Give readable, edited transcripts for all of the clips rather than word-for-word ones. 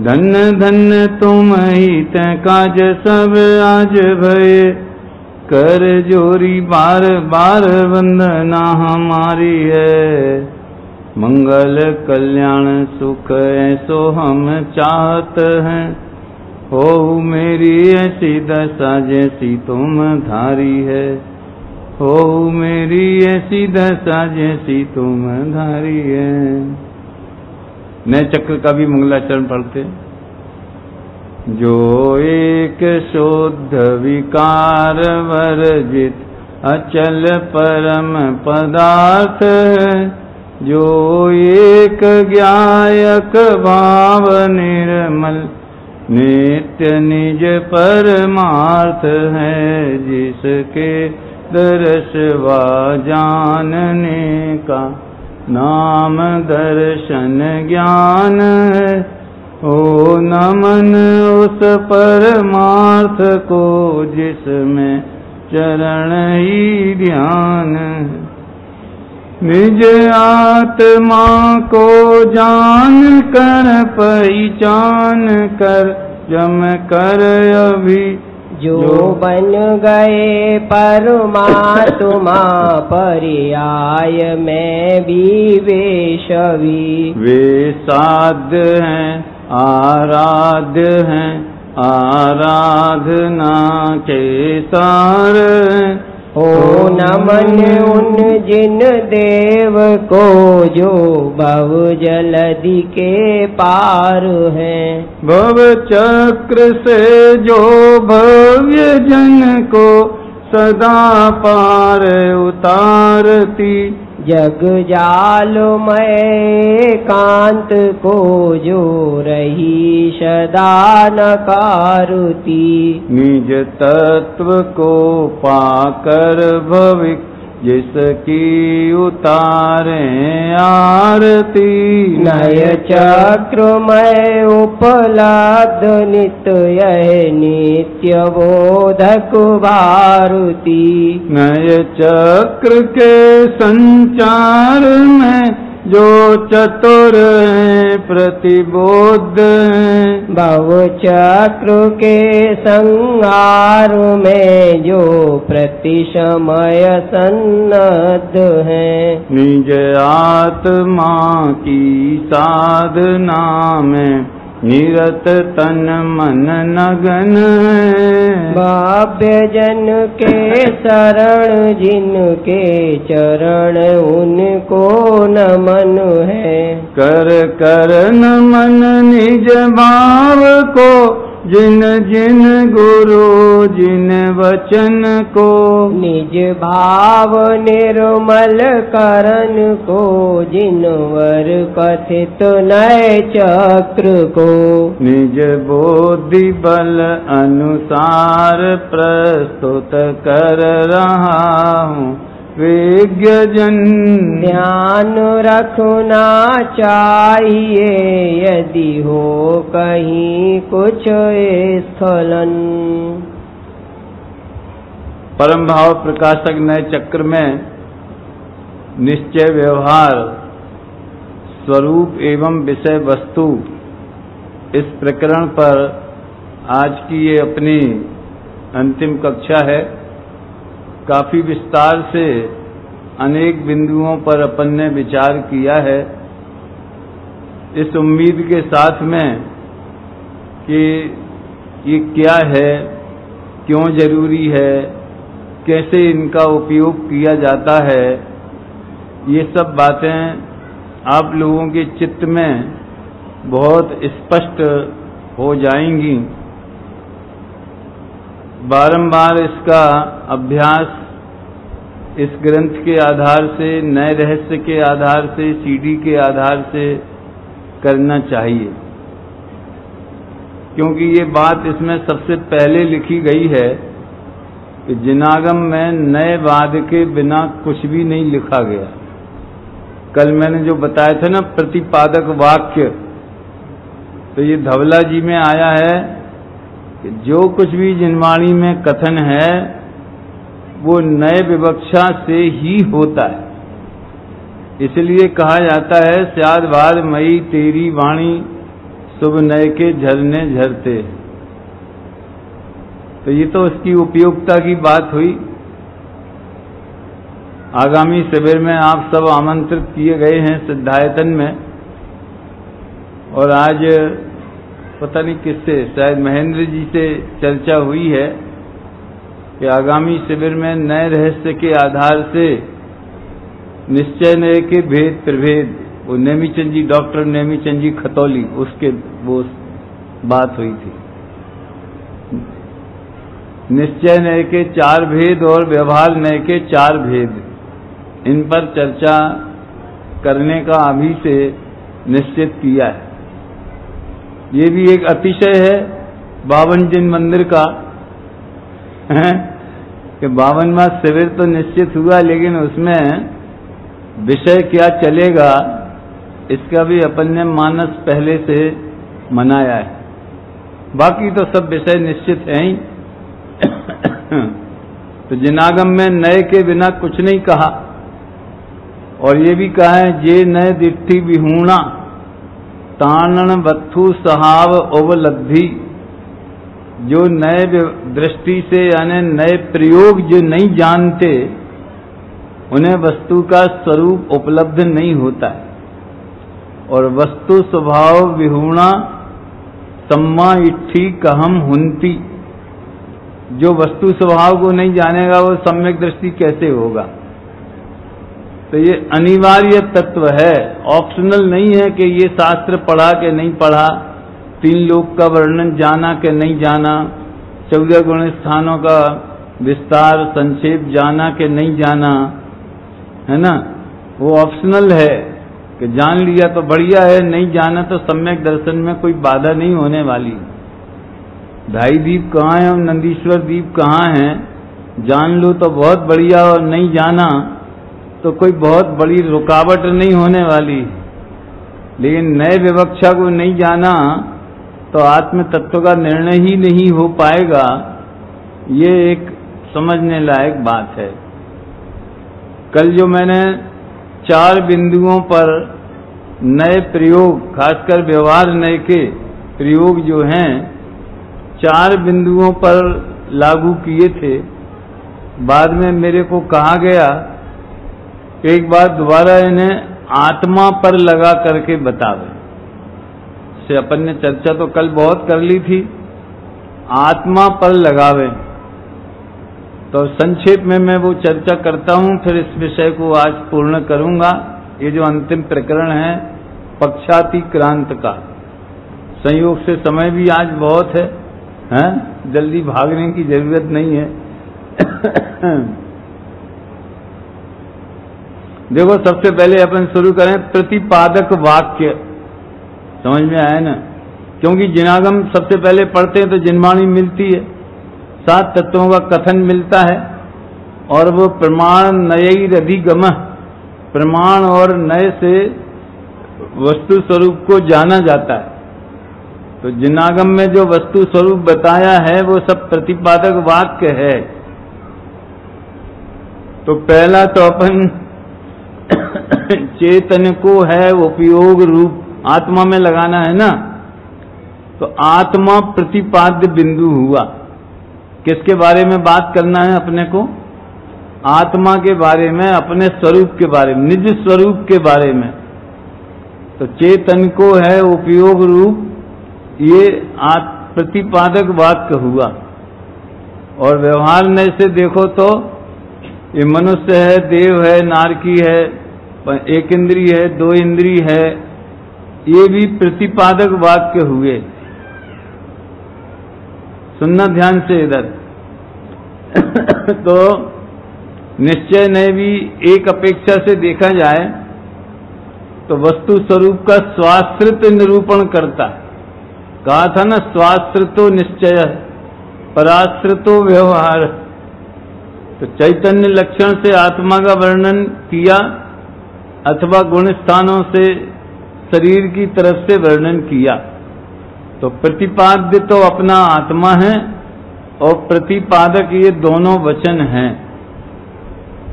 धन धन तुम ही ते काज सब आज भये, कर जोरी बार बार वंदना हमारी है। मंगल कल्याण सुख ऐसो हम चाहत हैं, हो मेरी ऐसी दशा जैसी तुम धारी है, हो मेरी ऐसी दशा जैसी तुम धारी है। नए चक्र का भी मंगलाचरण पढ़ते। जो एक शुद्ध विकार वर्जित अचल परम पदार्थ है, जो एक ज्ञायक भाव निर्मल नित्य निज परमार्थ है, जिसके दर्श व जानने का नाम दर्शन ज्ञान है। ओ नमन उस परमार्थ को जिसमें चरण ही ध्यान है। निज आत्मा को जान कर पहचान कर जम कर अभी जो बन गए परमात्मा पर्याय में भी वे छवि। वे साध्य हैं आराध्य हैं, आराधना के सार ओ नमन उन जिन देव को जो भव जलधि के पार हैं। भव चक्र से जो भव्य जन को सदा पार उतारती, जग जाल में कांत को जो रही सदा नकारती। निज तत्व को पाकर भविक जिसकी उतारे आरती। नय चक्र में उपलब्ध नित्य यह नित्य बोधक भारती। नय चक्र के संचार में जो चतुर है प्रतिबोध है। भव चक्र के संहार में जो प्रतिशमय सन्नद्ध है। निज आत्मा की साधना में निरत तन मन नगन है। भाव्य जन के शरण जिनके चरण उनको नमन है। कर कर नमन निज भाव को जिन जिन गुरु जिन वचन को। निज भाव निर्मल करन को जिनवर कथित नय चक्र को। निज बोधि बल अनुसार प्रस्तुत कर रहा हूँ विज्ञ जन। ध्यान रखना चाहिए यदि हो कहीं कुछ स्खलन। परम भाव प्रकाशक नए चक्र में निश्चय व्यवहार स्वरूप एवं विषय वस्तु इस प्रकरण पर आज की ये अपनी अंतिम कक्षा है। काफी विस्तार से अनेक बिंदुओं पर अपन ने विचार किया है, इस उम्मीद के साथ में कि ये क्या है, क्यों जरूरी है, कैसे इनका उपयोग किया जाता है, ये सब बातें आप लोगों के चित्त में बहुत स्पष्ट हो जाएंगी। बारंबार इसका अभ्यास इस ग्रंथ के आधार से, नए रहस्य के आधार से, सीडी के आधार से करना चाहिए, क्योंकि ये बात इसमें सबसे पहले लिखी गई है कि जिनागम में नए वाद के बिना कुछ भी नहीं लिखा गया। कल मैंने जो बताया था ना प्रतिपादक वाक्य, तो ये धवला जी में आया है कि जो कुछ भी जिनवाणी में कथन है वो नए विवक्षा से ही होता है। इसलिए कहा जाता है स्याद बाद मई तेरी वाणी शुभ नए के झरने झरते। तो ये तो उसकी उपयोगिता की बात हुई। आगामी शिविर में आप सब आमंत्रित किए गए हैं सिद्धायतन में, और आज पता नहीं किससे, शायद महेंद्र जी से चर्चा हुई है कि आगामी शिविर में नए रहस्य के आधार से निश्चय नए के भेद प्रभेद, वो नेमीचंद जी, डॉक्टर नेमीचंद जी खतौली, उसके वो बात हुई थी। निश्चय नए के 4 भेद और व्यवहार नए के 4 भेद, इन पर चर्चा करने का अभी से निश्चित किया है। ये भी एक अतिशय है 52 जिन मंदिर का कि 52वां शिविर तो निश्चित हुआ, लेकिन उसमें विषय क्या चलेगा इसका भी अपन ने मानस पहले से मनाया है। बाकी तो सब विषय निश्चित हैं ही। तो जिनागम में नए के बिना कुछ नहीं कहा, और ये भी कहा है जे नए दिट्ठी विहूणा तानन वत्थु सहाव ओवलब्धि। जो नए दृष्टि से यानी नए प्रयोग जो नहीं जानते, उन्हें वस्तु का स्वरूप उपलब्ध नहीं होता है। और वस्तु स्वभाव विहूणा सम्मा इट्ठी कहम हुंती। जो वस्तु स्वभाव को नहीं जानेगा वो सम्यक दृष्टि कैसे होगा। तो ये अनिवार्य तत्व है, ऑप्शनल नहीं है कि ये शास्त्र पढ़ा के नहीं पढ़ा, 3 लोक का वर्णन जाना के नहीं जाना, 14 गुण स्थानों का विस्तार संक्षेप जाना के नहीं जाना, है ना, वो ऑप्शनल है कि जान लिया तो बढ़िया है, नहीं जाना तो सम्यक दर्शन में कोई बाधा नहीं होने वाली। 2.5 दीप कहाँ हैं और नंदीश्वर दीप कहाँ हैं, जान लो तो बहुत बढ़िया, और नहीं जाना तो कोई बहुत बड़ी रुकावट नहीं होने वाली। लेकिन नए विवक्षा को नहीं जाना तो आत्म तत्व का निर्णय ही नहीं हो पाएगा। ये एक समझने लायक बात है। कल जो मैंने 4 बिंदुओं पर नए प्रयोग, खासकर व्यवहार नए के प्रयोग जो हैं 4 बिंदुओं पर लागू किए थे, बाद में मेरे को कहा गया एक बार दोबारा इन्हें आत्मा पर लगा करके बतावे। से अपन ने चर्चा तो कल बहुत कर ली थी, आत्मा पर लगावे। तो संक्षेप में मैं वो चर्चा करता हूं, फिर इस विषय को आज पूर्ण करूंगा। ये जो अंतिम प्रकरण है पक्षातिक्रांत का, संयोग से समय भी आज बहुत है, हैं? जल्दी भागने की जरूरत नहीं है। देखो, सबसे पहले अपन शुरू करें प्रतिपादक वाक्य। समझ में आया ना? क्योंकि जिनागम सबसे पहले पढ़ते हैं तो जिनवाणी मिलती है, 7 तत्वों का कथन मिलता है, और वो प्रमाण नयैरधिगम, प्रमाण और नय से वस्तु स्वरूप को जाना जाता है। तो जिनागम में जो वस्तु स्वरूप बताया है वो सब प्रतिपादक वाक्य है। तो पहला तो अपन चेतन को है उपयोग रूप आत्मा में लगाना है ना, तो आत्मा प्रतिपाद्य बिंदु हुआ। किसके बारे में बात करना है अपने को? आत्मा के बारे में, अपने स्वरूप के बारे में, निज स्वरूप के बारे में। तो चेतन को है उपयोग रूप, ये प्रतिपादक वाक्य हुआ। और व्यवहार में से देखो तो ये मनुष्य है, देव है, नारकी है, 1 इंद्री है, 2 इंद्री है, ये भी प्रतिपादक वाक्य हुए। सुनना ध्यान से इधर। तो निश्चय ने भी एक अपेक्षा से देखा जाए तो वस्तु स्वरूप का स्वाश्रित निरूपण करता है। कहा था ना, स्वाश्रितो निश्चय पराश्रितो व्यवहार। तो चैतन्य लक्षण से आत्मा का वर्णन किया, अथवा गुण स्थानों से शरीर की तरफ से वर्णन किया। तो प्रतिपाद्य तो अपना आत्मा है और प्रतिपादक ये दोनों वचन हैं।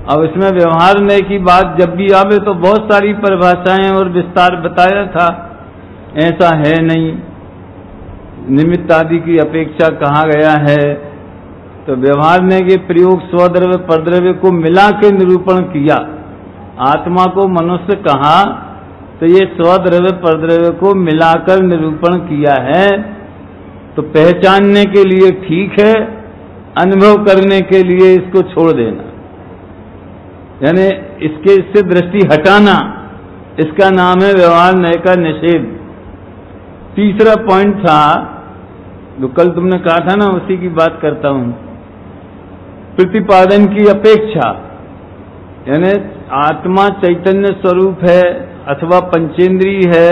अब इसमें व्यवहार में की बात जब भी आवे तो बहुत सारी परिभाषाएं और विस्तार बताया था, ऐसा है नहीं, निमित्त आदि की अपेक्षा कहा गया है। तो व्यवहारने के प्रयोग स्वद्रव्य परद्रव्य को मिला के निरूपण किया। आत्मा को मनुष्य कहा तो ये स्वद्रव्य परद्रव्य को मिलाकर निरूपण किया है। तो पहचानने के लिए ठीक है, अनुभव करने के लिए इसको छोड़ देना, यानी इससे दृष्टि हटाना, इसका नाम है व्यवहार न्याय का निषेध। तीसरा पॉइंट था जो कल तुमने कहा था ना, उसी की बात करता हूं। प्रतिपादन की अपेक्षा, यानी आत्मा चैतन्य स्वरूप है अथवा पंचेंद्रिय है,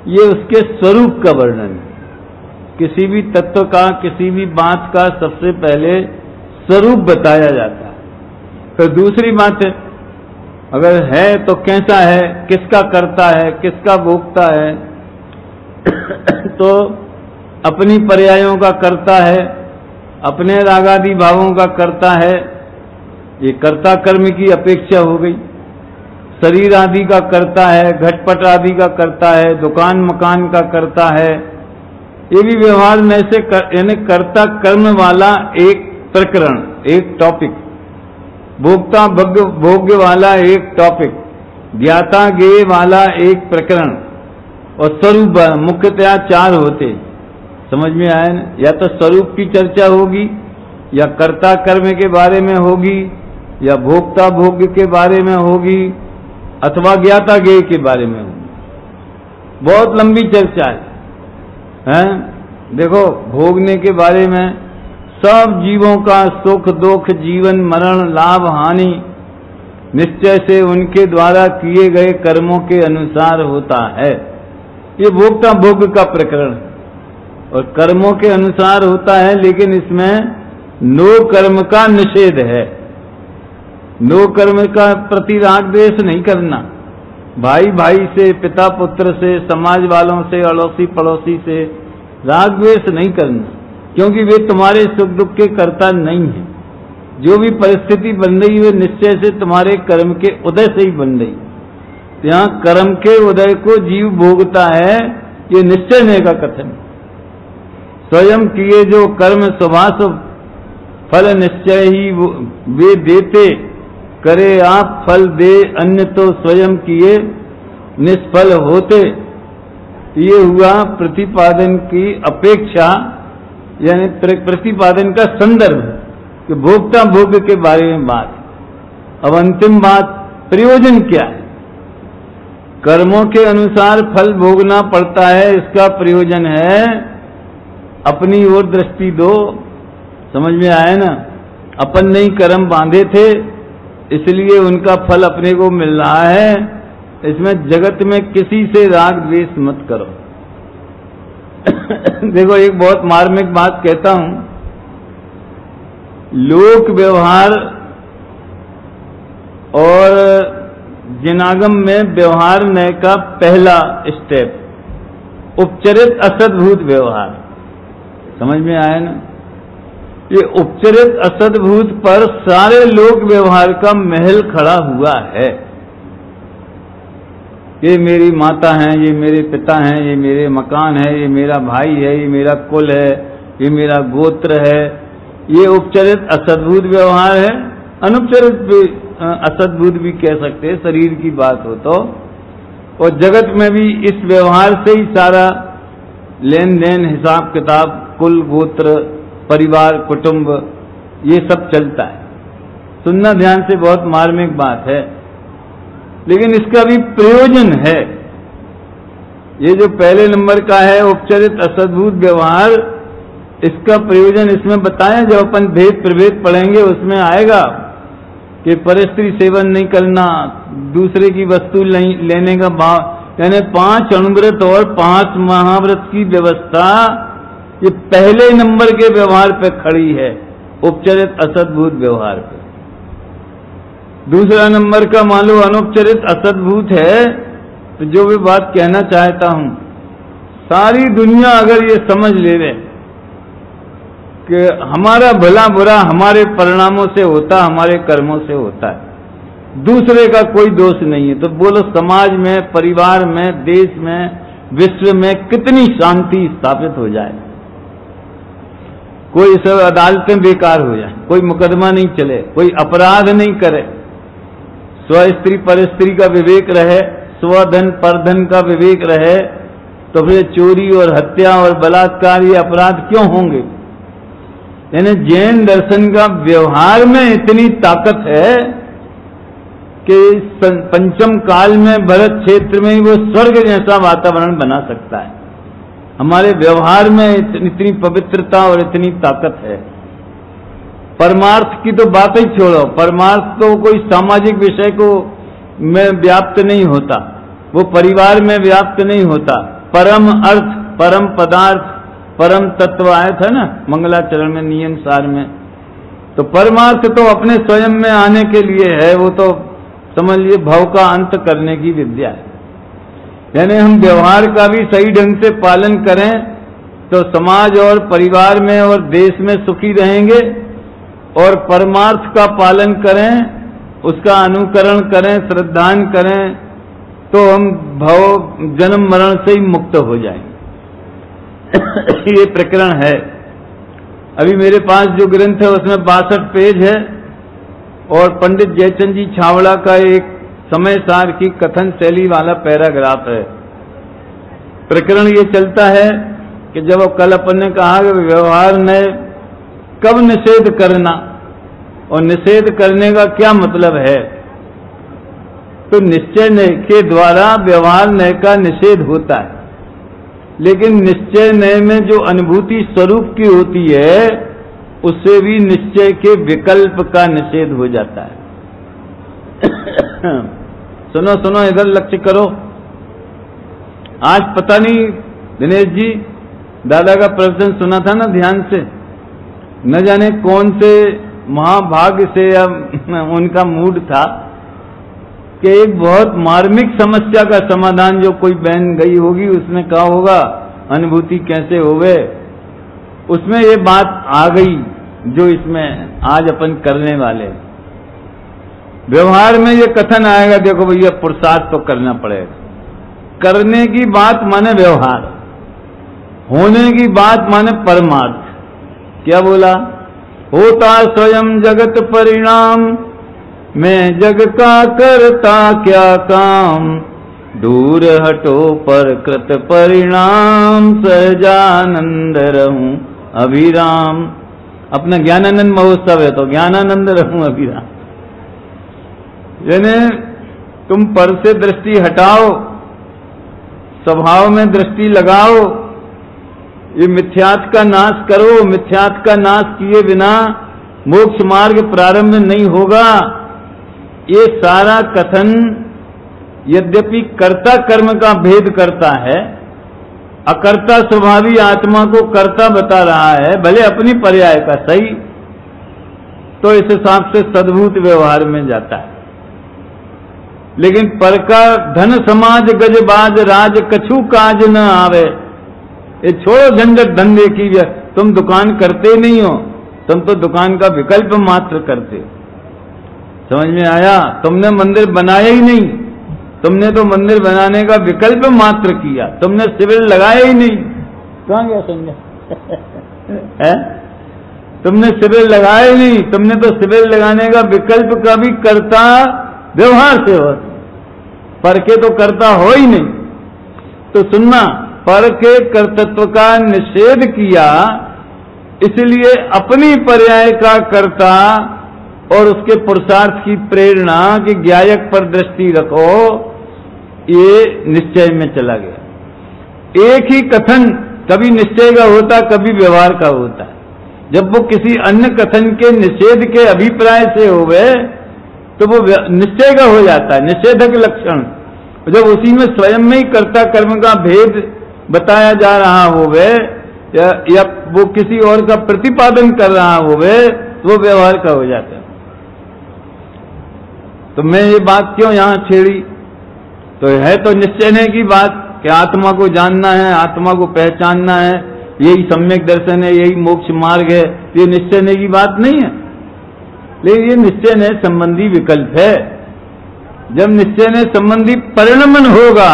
ये उसके स्वरूप का वर्णन है। किसी भी तत्व का, किसी भी बात का सबसे पहले स्वरूप बताया जाता है। फिर दूसरी बात है, अगर है तो कैसा है, किसका करता है, किसका भोगता है। तो अपनी पर्यायों का करता है, अपने रागादि भावों का करता है, ये कर्ता कर्म की अपेक्षा हो गई। शरीर आदि का करता है, घटपट आदि का करता है, दुकान मकान का करता है, ये भी व्यवहार में से यानी कर्ता कर्म वाला एक प्रकरण, एक टॉपिक, भोक्ता भोग्य वाला एक टॉपिक, ज्ञाता ज्ञेय वाला एक प्रकरण, और स्वरूप मुख्यतया चार होते। समझ में आया ना? या तो स्वरूप की चर्चा होगी, या कर्ता कर्म के बारे में होगी, या भोक्ता भोग्य के बारे में होगी, अथवा ज्ञाता ज्ञेय के बारे में होगी। बहुत लंबी चर्चा है। देखो, भोगने के बारे में सब जीवों का सुख दुख, जीवन मरण, लाभ हानि निश्चय से उनके द्वारा किए गए कर्मों के अनुसार होता है। ये भोक्ता भोग का प्रकरण और कर्मों के अनुसार होता है, लेकिन इसमें नो कर्म का निषेध है। नो कर्म का प्रति राग द्वेष नहीं करना, भाई भाई से, पिता पुत्र से, समाज वालों से, अड़ोसी पड़ोसी से राग द्वेष नहीं करना, क्योंकि वे तुम्हारे सुख दुख के कर्ता नहीं है। जो भी परिस्थिति बन रही है निश्चय से तुम्हारे कर्म के उदय से ही बन रही। यहाँ कर्म के उदय को जीव भोगता है, ये निश्चय नहीं का कथन। स्वयं किए जो कर्म शुभाशुभ फल निश्चय ही वे देते, करे आप फल दे अन्य तो स्वयं किए निष्फल होते। ये हुआ प्रतिपादन की अपेक्षा, यानी प्रतिपादन का संदर्भ कि भोक्ता भोग के बारे में बात। अब अंतिम बात, प्रयोजन क्या है? कर्मों के अनुसार फल भोगना पड़ता है, इसका प्रयोजन है अपनी ओर दृष्टि दो। समझ में आया ना? अपन नहीं कर्म बांधे थे, इसलिए उनका फल अपने को मिल रहा है। इसमें जगत में किसी से राग द्वेष मत करो। देखो, एक बहुत मार्मिक बात कहता हूं, लोक व्यवहार और जिनागम में व्यवहार न्याय का पहला स्टेप उपचरित असद्भूत व्यवहार। समझ में आया ना? ये उपचरित असद्भूत पर सारे लोक व्यवहार का महल खड़ा हुआ है। ये मेरी माता हैं, ये मेरे पिता हैं, ये मेरे मकान है, ये मेरा भाई है, ये मेरा कुल है, ये मेरा गोत्र है। ये उपचरित असद्भूत व्यवहार है। अनुपचरित भी असद्भूत भी कह सकते हैं, शरीर की बात हो तो। और जगत में भी इस व्यवहार से ही सारा लेन देन, हिसाब किताब, कुल गोत्र, परिवार, कुटुंब, ये सब चलता है। सुनना ध्यान से, बहुत मार्मिक बात है, लेकिन इसका भी प्रयोजन है। ये जो पहले नंबर का है उपचरित असद्भूत व्यवहार, इसका प्रयोजन इसमें बताया। जब अपन भेद प्रभेद पढ़ेंगे उसमें आएगा कि परस्त्री सेवन नहीं करना, दूसरे की वस्तु लेने का भाव, यानी 5 अणुव्रत और 5 महाव्रत की व्यवस्था ये पहले नंबर के व्यवहार पे खड़ी है, उपचरित असद्भूत व्यवहार पे। दूसरा नंबर का मान लो अनुपचरित असद्भूत है। तो जो भी बात कहना चाहता हूं, सारी दुनिया अगर ये समझ ले कि हमारा भला बुरा हमारे परिणामों से होता, हमारे कर्मों से होता है, दूसरे का कोई दोष नहीं है, तो बोलो समाज में, परिवार में, देश में, विश्व में कितनी शांति स्थापित हो जाए। कोई सब अदालतें बेकार हो जाए, कोई मुकदमा नहीं चले, कोई अपराध नहीं करे, स्व स्त्री पर स्त्री का विवेक रहे, स्वधन परधन का विवेक रहे, तो फिर चोरी और हत्या और बलात्कार ये अपराध क्यों होंगे? यानी जैन दर्शन का व्यवहार में इतनी ताकत है कि पंचम काल में भरत क्षेत्र में ही वो स्वर्ग जैसा वातावरण बना सकता है। हमारे व्यवहार में इतनी पवित्रता और इतनी ताकत है। परमार्थ की तो बात ही छोड़ो, परमार्थ तो कोई सामाजिक विषय को में व्याप्त नहीं होता, वो परिवार में व्याप्त नहीं होता। परम अर्थ, परम पदार्थ, परम तत्व आया था ना मंगलाचरण में, नियम सार में। तो परमार्थ तो अपने स्वयं में आने के लिए है, वो तो समझ लिए भव का अंत करने की विद्या है। यानी हम व्यवहार का भी सही ढंग से पालन करें तो समाज और परिवार में और देश में सुखी रहेंगे, और परमार्थ का पालन करें, उसका अनुकरण करें, श्रद्धान करें, तो हम भव जन्म मरण से ही मुक्त हो जाएंगे। ये प्रकरण है। अभी मेरे पास जो ग्रंथ है उसमें 62 पेज है, और पंडित जयचंद जी छावड़ा का एक समय सार की कथन शैली वाला पैराग्राफ है। प्रकरण ये चलता है कि जब कल अपन ने कहा कि व्यवहार ने कब निषेध करना और निषेध करने का क्या मतलब है, तो निश्चय नय के द्वारा व्यवहार नय का निषेध होता है, लेकिन निश्चय नय में जो अनुभूति स्वरूप की होती है उससे भी निश्चय के विकल्प का निषेध हो जाता है। सुनो सुनो, इधर लक्ष्य करो। आज पता नहीं दिनेश जी दादा का प्रवचन सुना था ना ध्यान से, न जाने कौन से महाभाग्य से या उनका मूड था कि एक बहुत मार्मिक समस्या का समाधान जो कोई बहन गई होगी उसने कहा होगा अनुभूति कैसे होवे, उसमें ये बात आ गई जो इसमें आज अपन करने वाले। व्यवहार में ये कथन आएगा, देखो भैया पुरुषार्थ तो करना पड़ेगा। करने की बात माने व्यवहार, होने की बात माने परमार्थ। क्या बोला? होता स्वयं जगत परिणाम, मैं जग का करता क्या काम, दूर हटो पर कृत परिणाम, सहजानंद रहूं अभिराम। अपना ज्ञानानंद महोत्सव है तो ज्ञानानंद रहूं अभिराम। यानी तुम पर से दृष्टि हटाओ, स्वभाव में दृष्टि लगाओ, ये मिथ्यात्व का नाश करो। मिथ्यात्व का नाश किए बिना मोक्ष मार्ग प्रारंभ नहीं होगा। ये सारा कथन यद्यपि कर्ता कर्म का भेद करता है, अकर्ता स्वभावी आत्मा को कर्ता बता रहा है, भले अपनी पर्याय का सही, तो इस हिसाब से सद्भूत व्यवहार में जाता है। लेकिन पर का धन समाज गजबाज राज कछु काज न आवे। ये छोड़ो झंझट धंधे की, तुम दुकान करते नहीं हो, तुम तो दुकान का विकल्प मात्र करते हो। समझ में आया? तुमने मंदिर बनाया ही नहीं, तुमने तो मंदिर बनाने का विकल्प मात्र किया, तुमने शिविर लगाया ही नहीं। कहां गया संजय? है? तुमने शिविर लगाया ही नहीं, तुमने तो शिविर लगाने का विकल्प का भी करता व्यवहार से हो, पर के तो करता हो ही नहीं। तो सुनना, पर के कर्तृत्व का निषेध किया, इसलिए अपनी पर्याय का कर्ता और उसके पुरुषार्थ की प्रेरणा कि ज्ञायक पर दृष्टि रखो, ये निश्चय में चला गया। एक ही कथन कभी निश्चय का होता, कभी व्यवहार का होता है। जब वो किसी अन्य कथन के निषेध के अभिप्राय से होवे तो वो निश्चय का हो जाता है, निषेधक लक्षण। जब उसी में स्वयं में ही कर्ता कर्म का भेद बताया जा रहा होवे या वो किसी और का प्रतिपादन कर रहा होवे तो वो व्यवहार का हो जाता है। तो मैं ये बात क्यों यहां छेड़ी? तो है तो निश्चय की बात कि आत्मा को जानना है, आत्मा को पहचानना है, यही सम्यक दर्शन है, यही मोक्ष मार्ग है। ये निश्चय की बात नहीं है, लेकिन ये निश्चय संबंधी विकल्प है। जब निश्चय संबंधी परिणमन होगा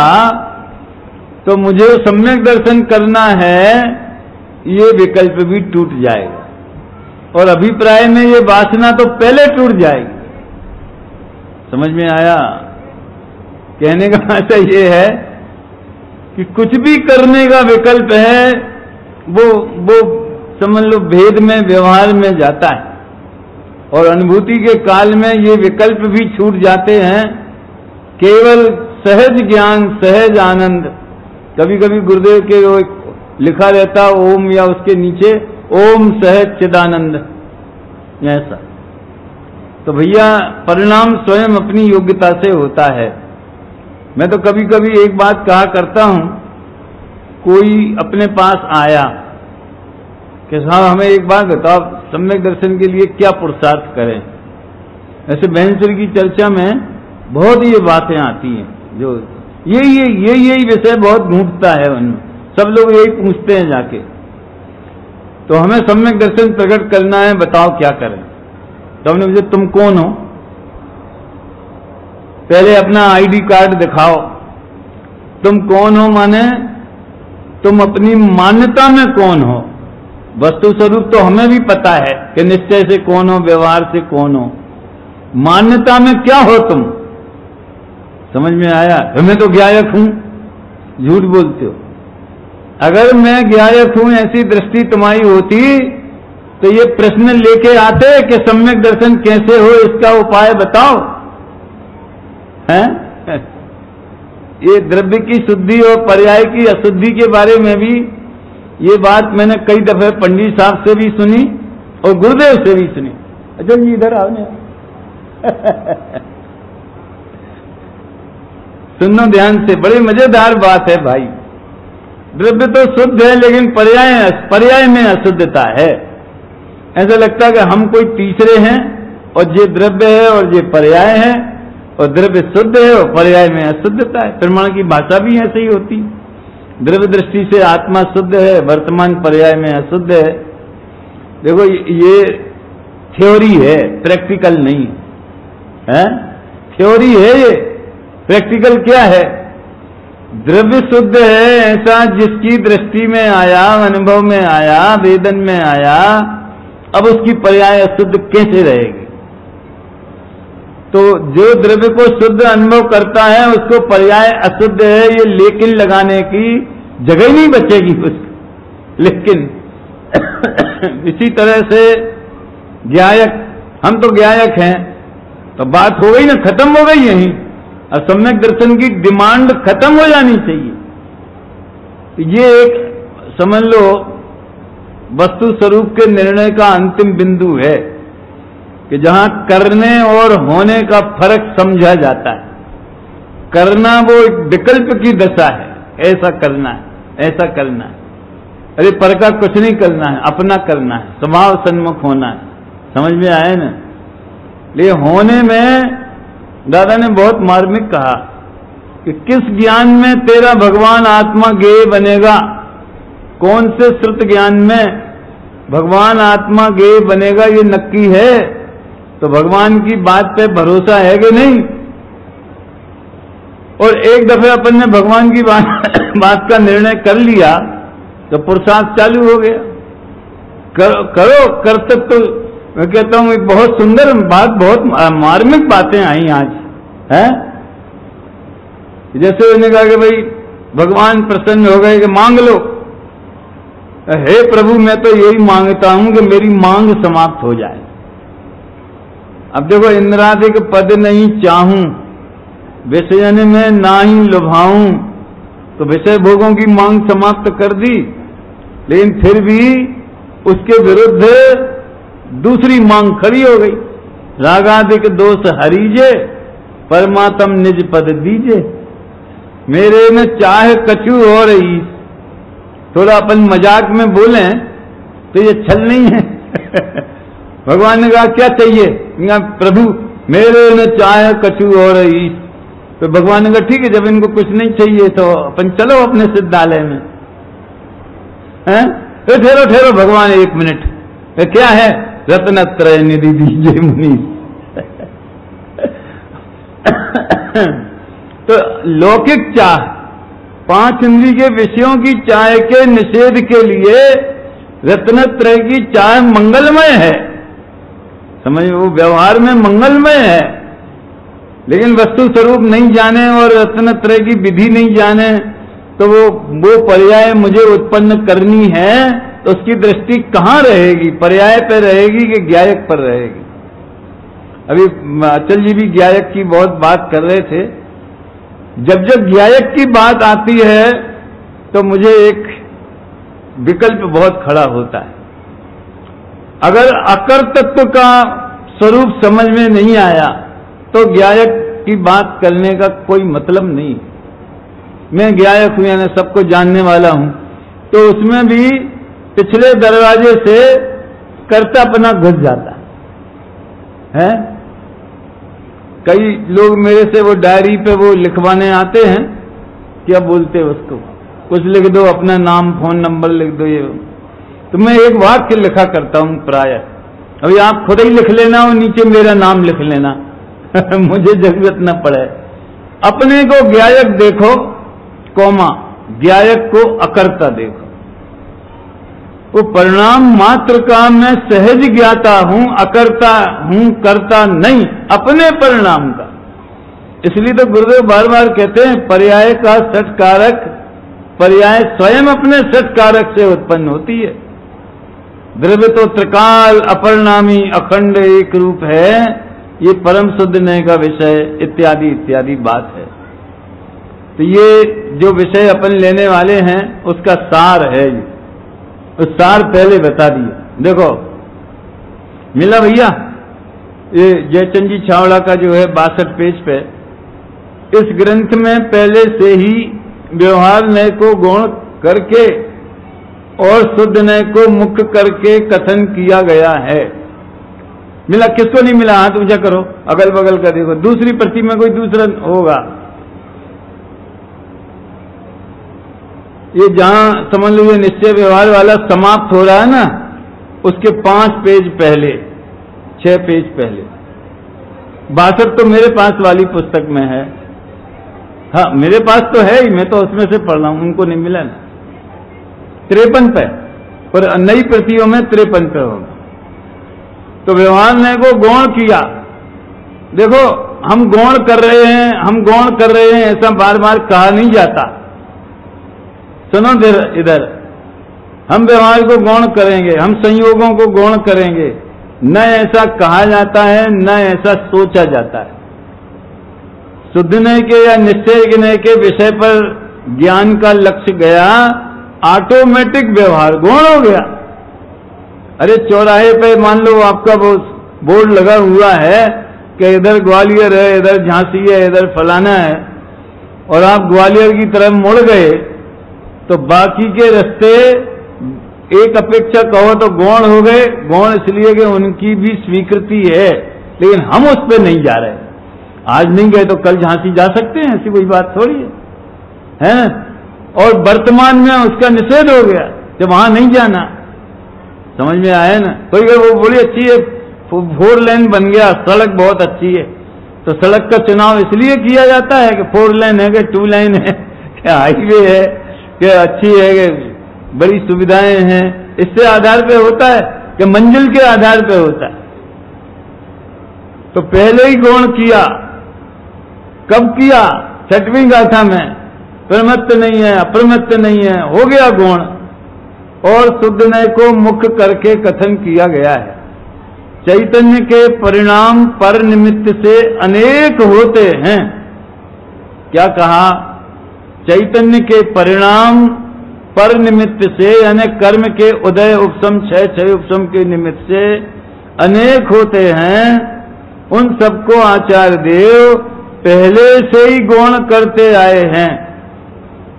तो मुझे सम्यक दर्शन करना है, ये विकल्प भी टूट जाएगा। और अभिप्राय में ये वासना तो पहले टूट जाएगी। समझ में आया? कहने का मतलब ये है कि कुछ भी करने का विकल्प है वो समझ लो भेद में, व्यवहार में जाता है, और अनुभूति के काल में ये विकल्प भी छूट जाते हैं। केवल सहज ज्ञान, सहज आनंद। कभी कभी गुरुदेव के वो लिखा रहता ओम, या उसके नीचे ओम सहज चिदानंद, ऐसा। तो भैया परिणाम स्वयं अपनी योग्यता से होता है। मैं तो कभी कभी एक बात कहा करता हूं, कोई अपने पास आया कि साहब हमें एक बात बताओ, सम्यक दर्शन के लिए क्या पुरुषार्थ करें। ऐसे बहनसुर की चर्चा में बहुत ये बातें आती हैं, जो यही विषय बहुत घूमता है उनमें, सब लोग यही पूछते हैं जाके। तो हमें सम्यक दर्शन प्रकट करना है, बताओ क्या करें। तो हमने मुझे, तुम कौन हो? पहले अपना आईडी कार्ड दिखाओ। तुम कौन हो माने तुम अपनी मान्यता में कौन हो। वस्तु स्वरूप तो हमें भी पता है कि निश्चय से कौन हो, व्यवहार से कौन हो, मान्यता में क्या हो तुम। समझ में आया? मैं तो ज्ञायक हूं, झूठ बोलते हो। अगर मैं ज्ञायक हूं ऐसी दृष्टि तुम्हारी होती तो ये प्रश्न लेके आते कि सम्यक दर्शन कैसे हो, इसका उपाय बताओ। हैं? ये द्रव्य की शुद्धि और पर्याय की अशुद्धि के बारे में भी ये बात मैंने कई दफे पंडित साहब से भी सुनी और गुरुदेव से भी सुनी। अच्छा जी इधर आओ ना। सुनो ध्यान से, बड़ी मजेदार बात है भाई। द्रव्य तो शुद्ध है लेकिन पर्याय में अशुद्धता है। ऐसा लगता है कि हम कोई तीसरे हैं और ये द्रव्य है और ये पर्याय है, और द्रव्य शुद्ध है और पर्याय में अशुद्धता है। प्रमाण की भाषा भी ऐसे ही होती। द्रव्य दृष्टि से आत्मा शुद्ध है, वर्तमान पर्याय में अशुद्ध है। देखो ये थ्योरी है, प्रैक्टिकल नहीं है। थ्योरी है ये, प्रैक्टिकल क्या है? द्रव्य शुद्ध है ऐसा जिसकी दृष्टि में आया, अनुभव में आया, वेदन में आया, अब उसकी पर्याय अशुद्ध कैसे रहेगी? तो जो द्रव्य को शुद्ध अनुभव करता है उसको पर्याय अशुद्ध है, ये लेकिन लगाने की जगह नहीं बचेगी उसको। लेकिन इसी तरह से ज्ञायक, हम तो ज्ञायक हैं, तो बात हो गई ना, खत्म हो गई यहीं। और सम्यक दर्शन की डिमांड खत्म हो जानी चाहिए। ये एक समझ लो वस्तु स्वरूप के निर्णय का अंतिम बिंदु है कि जहां करने और होने का फर्क समझा जाता है। करना वो एक विकल्प की दशा है, ऐसा करना है, ऐसा करना है। अरे पर का कुछ नहीं करना है, अपना करना है, स्वभाव सन्मुख होना है। समझ में आया ना? ये होने में दादा ने बहुत मार्मिक कहा कि किस ज्ञान में तेरा भगवान आत्मा ज्ञेय बनेगा। कौन से श्रुत ज्ञान में भगवान आत्मा ज्ञेय बनेगा ये नक्की है। तो भगवान की बात पे भरोसा है कि नहीं? और एक दफे अपन ने भगवान की बात का निर्णय कर लिया तो पुरुषार्थ चालू हो गया। करो कर्तव्य। तो मैं कहता हूं एक बहुत सुंदर बात, बहुत मार्मिक बातें आई आज है। जैसे उन्होंने कहा कि भाई भगवान प्रसन्न हो गए कि मांग लो। हे प्रभु मैं तो यही मांगता हूं कि मेरी मांग समाप्त हो जाए। अब देखो, इंद्रादिक पद नहीं चाहूं, विषयन में ना ही लुभाऊं, तो विषय भोगों की मांग समाप्त कर दी, लेकिन फिर भी उसके विरुद्ध दूसरी मांग खड़ी हो गई। रागादिक दोष हरीजे, परमात्म निज पद दीजे। मेरे में चाह कछु हो रही। थोड़ा अपन मजाक में बोलें तो ये छल नहीं है। भगवान ने कहा क्या चाहिए? प्रभु मेरे में चाह कछु हो रही। तो भगवान ने कहा ठीक है, जब इनको कुछ नहीं चाहिए तो अपन चलो अपने सिद्धालय में। हैं? तो ठहरो भगवान एक मिनट, क्या है? रत्नत्रय निधि दीजिए मुनि। तो लौकिक चाह, 5 इंद्रिय के विषयों की चाह के निषेध के लिए रत्नत्रय की चाय मंगलमय है, समझ, वो व्यवहार में मंगलमय है, लेकिन वस्तु स्वरूप नहीं जाने और रत्नत्रय की विधि नहीं जाने तो वो पर्याय मुझे उत्पन्न करनी है, तो उसकी दृष्टि कहां रहेगी? पर्याय पर रहेगी कि ज्ञायक पर रहेगी? अभी अचल जी भी ज्ञायक की बहुत बात कर रहे थे। जब जब ज्ञायक की बात आती है तो मुझे एक विकल्प बहुत खड़ा होता है। अगर अकर तत्व का स्वरूप समझ में नहीं आया तो ज्ञायक की बात करने का कोई मतलब नहीं। मैं ज्ञायक हूं यानी सबको जानने वाला हूं, तो उसमें भी पिछले दरवाजे से कर्तापना घुस जाता है। कई लोग मेरे से वो डायरी पे वो लिखवाने आते हैं, क्या बोलते हैं उसको, कुछ लिख दो, अपना नाम फोन नंबर लिख दो, ये तो मैं एक वाक्य लिखा करता हूं प्रायः, अभी आप खुद ही लिख लेना और नीचे मेरा नाम लिख लेना मुझे जरूरत न पड़े। अपने को ज्ञायक देखो, कौमा ज्ञायक को अकर्ता देखो। वो परिणाम मात्र का मैं सहज ज्ञाता हूं, अकर्ता हूं, करता नहीं अपने परिणाम का। इसलिए तो गुरुदेव बार बार कहते हैं पर्याय का सटकारक, पर्याय स्वयं अपने सटकारक से उत्पन्न होती है। द्रव्य तो त्रिकाल अपरिणामी अखंड एक रूप है, ये परम शुद्ध नय का विषय इत्यादि इत्यादि बात है। तो ये जो विषय अपन लेने वाले हैं उसका सार है, ये उस सार पहले बता दिए। देखो मिला भैया, ये जयचंद जी छावड़ा का जो है 62 पेज पे, इस ग्रंथ में पहले से ही व्यवहार नय को गौण करके और शुद्ध नय को मुख्य करके कथन किया गया है। मिला? किसको नहीं मिला? हाथ ऊंचा करो, अगल बगल का देखो, दूसरी प्रति में कोई दूसरा होगा। ये जहां समझ लीजिए निश्चय व्यवहार वाला समाप्त हो रहा है ना, उसके 5 पेज पहले, 6 पेज पहले। 62 तो मेरे पास वाली पुस्तक में है। हाँ मेरे पास तो है ही, मैं तो उसमें से पढ़ रहा हूं, उनको नहीं मिला ना। 53 पे, और नई प्रतियों में 53 पे होगा। तो व्यवहार ने को गौण किया। देखो हम गौण कर रहे हैं, हम गौण कर रहे हैं, ऐसा बार बार कहा नहीं जाता। सुनो इधर, हम व्यवहार को गौण करेंगे, हम संयोगों को गौण करेंगे, न ऐसा कहा जाता है न ऐसा सोचा जाता है। शुद्ध नय के या निश्चय नय के विषय पर ज्ञान का लक्ष्य गया, ऑटोमेटिक व्यवहार गौण हो गया। अरे चौराहे पे मान लो आपका वो बोर्ड लगा हुआ है कि इधर ग्वालियर है, इधर झांसी है, इधर फलाना है, और आप ग्वालियर की तरफ मुड़ गए तो बाकी के रास्ते एक अपेक्षा कहो तो गौण हो गए। गौण इसलिए कि उनकी भी स्वीकृति है, लेकिन हम उस पर नहीं जा रहे। आज नहीं गए तो कल झांसी जा सकते हैं, ऐसी कोई बात थोड़ी है। और वर्तमान में उसका निषेध हो गया जब वहां नहीं जाना। समझ में आया ना? कोई वो बोली अच्छी है, 4 लेन बन गया, सड़क बहुत अच्छी है, तो सड़क का चुनाव इसलिए किया जाता है कि 4 लेन है कि 2 लेन है कि हाईवे है कि अच्छी है कि बड़ी सुविधाएं हैं, इससे आधार पे होता है कि मंजिल के आधार पे होता है। तो पहले ही गौण किया। कब किया? 6वीं गाथा में। प्रमत्त नहीं है, अप्रमत्त नहीं है, हो गया गौण, और शुद्ध नय को मुख्य करके कथन किया गया है। चैतन्य के परिणाम पर निमित्त से अनेक होते हैं। क्या कहा? चैतन्य के परिणाम पर निमित्त से, यानी कर्म के उदय उपशम क्षय उपशम के निमित्त से अनेक होते हैं। उन सबको आचार्य देव पहले से ही गौण करते आए हैं।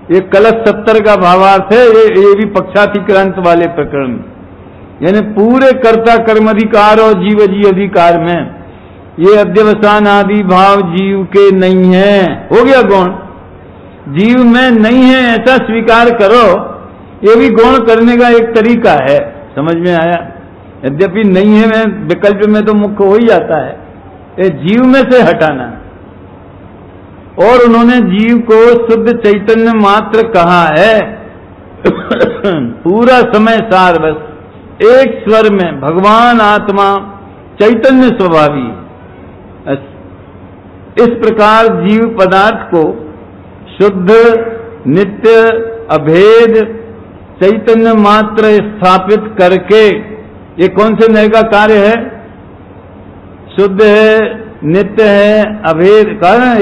ये कलश 70 का भावार्थ है। ये भी पक्षातिक्रांत वाले प्रकरण, यानी पूरे कर्ता कर्माधिकार और जीव जी अधिकार में ये अध्यवसान आदि भाव जीव के नहीं है। हो गया गौण, जीव में नहीं है ऐसा स्वीकार करो। ये भी गौण करने का एक तरीका है। समझ में आया? यद्यपि नहीं है में विकल्प में तो मुख्य हो ही जाता है, ये जीव में से हटाना। और उन्होंने जीव को शुद्ध चैतन्य मात्र कहा है। पूरा समय सार बस एक स्वर में भगवान आत्मा चैतन्य स्वभावी। इस प्रकार जीव पदार्थ को शुद्ध, नित्य, अभेद चैतन्य मात्र स्थापित करके, ये कौन से नए का कार्य है? शुद्ध है, नित्य है, अभेद कारण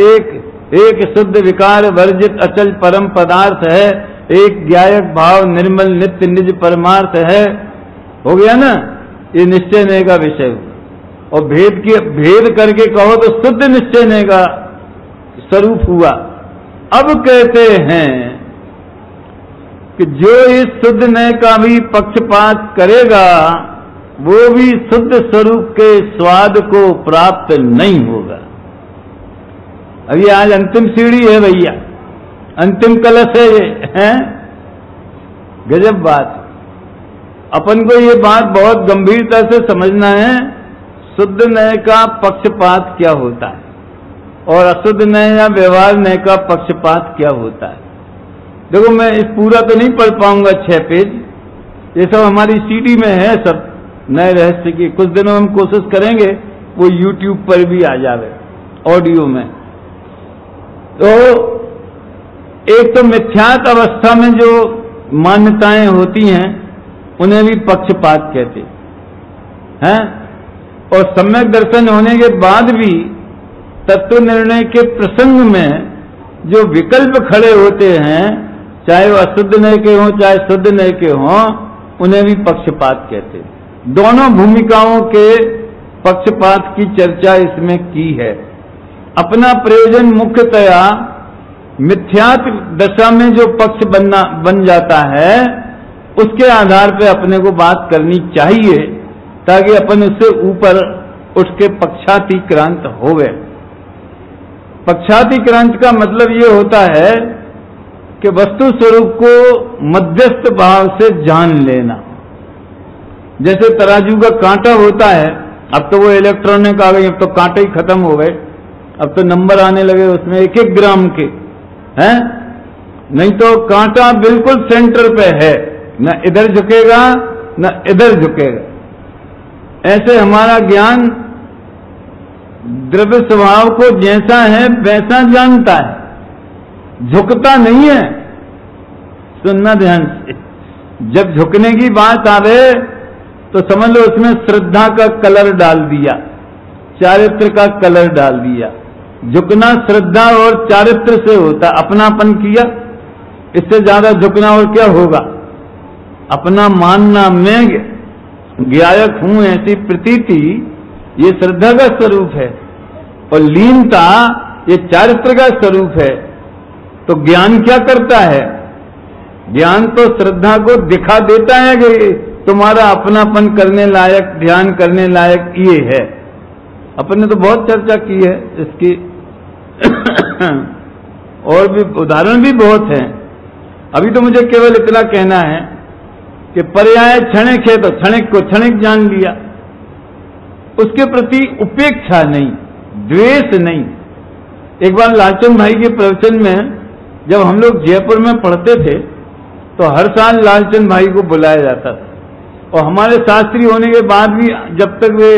एक शुद्ध विकार वर्जित अचल परम पदार्थ है, एक ज्ञायक भाव निर्मल नित्य निज परमार्थ है। हो गया ना, ये निश्चय नए का विषय हुआ। और भेद करके कहो तो शुद्ध निश्चय नए का स्वरूप हुआ। अब कहते हैं कि जो इस शुद्ध नए का भी पक्षपात करेगा वो भी शुद्ध स्वरूप के स्वाद को प्राप्त नहीं होगा। अभी आज अंतिम सीढ़ी है भैया, अंतिम कलश है ये, है गजब बात। अपन को ये बात बहुत गंभीरता से समझना है, शुद्ध नए का पक्षपात क्या होता है और अशुद्ध नए या व्यवहार नए का पक्षपात क्या होता है। देखो मैं इस पूरा तो नहीं पढ़ पाऊंगा 6 पेज, ये सब हमारी सीडी में है, सब नए रहस्य की। कुछ दिनों में हम कोशिश करेंगे वो YouTube पर भी आ जावे ऑडियो में। तो एक तो मिथ्यात्व अवस्था में जो मान्यताएं होती हैं उन्हें भी पक्षपात कहते हैं, और सम्यक दर्शन होने के बाद भी तत्व निर्णय के प्रसंग में जो विकल्प खड़े होते हैं, चाहे वो अशुद्ध नए के हों चाहे शुद्ध नए के हों, उन्हें भी पक्षपात कहते हैं। दोनों भूमिकाओं के पक्षपात की चर्चा इसमें की है। अपना प्रयोजन मुख्यतया मिथ्यात्व दशा में जो पक्ष बन जाता है उसके आधार पर अपने को बात करनी चाहिए, ताकि अपन उससे ऊपर उठ के पक्षातिक्रांत हो गए। पक्षातिक्रांत का मतलब ये होता है कि वस्तु स्वरूप को मध्यस्थ भाव से जान लेना। जैसे तराजू का कांटा होता है, अब तो वो इलेक्ट्रॉनिक आ गई, अब तो कांटे ही खत्म हो गए, अब तो नंबर आने लगे उसमें 1-1 ग्राम के, हैं? नहीं तो कांटा बिल्कुल सेंटर पे है, न इधर झुकेगा न इधर झुकेगा। ऐसे हमारा ज्ञान द्रव्य स्वभाव को जैसा है वैसा जानता है, झुकता नहीं है। सुनना ध्यान से, जब झुकने की बात आवे तो समझ लो उसमें श्रद्धा का कलर डाल दिया, चारित्र का कलर डाल दिया। झुकना श्रद्धा और चारित्र से होता, अपनापन किया, इससे ज्यादा झुकना और क्या होगा? अपना मानना, मैं ज्ञायक हूं ऐसी प्रतीति, ये श्रद्धा का स्वरूप है, और लीनता ये चारित्र का स्वरूप है। तो ज्ञान क्या करता है? ज्ञान तो श्रद्धा को दिखा देता है कि तुम्हारा अपनापन करने लायक, ध्यान करने लायक ये है। अपन ने तो बहुत चर्चा की है इसकी और भी उदाहरण भी बहुत हैं। अभी तो मुझे केवल इतना कहना है कि पर्याय क्षणिक है तो क्षणिक को क्षणिक जान लिया, उसके प्रति उपेक्षा नहीं, द्वेष नहीं। एक बार लालचंद भाई के प्रवचन में जब हम लोग जयपुर में पढ़ते थे तो हर साल लालचंद भाई को बुलाया जाता था, और हमारे शास्त्री होने के बाद भी जब तक वे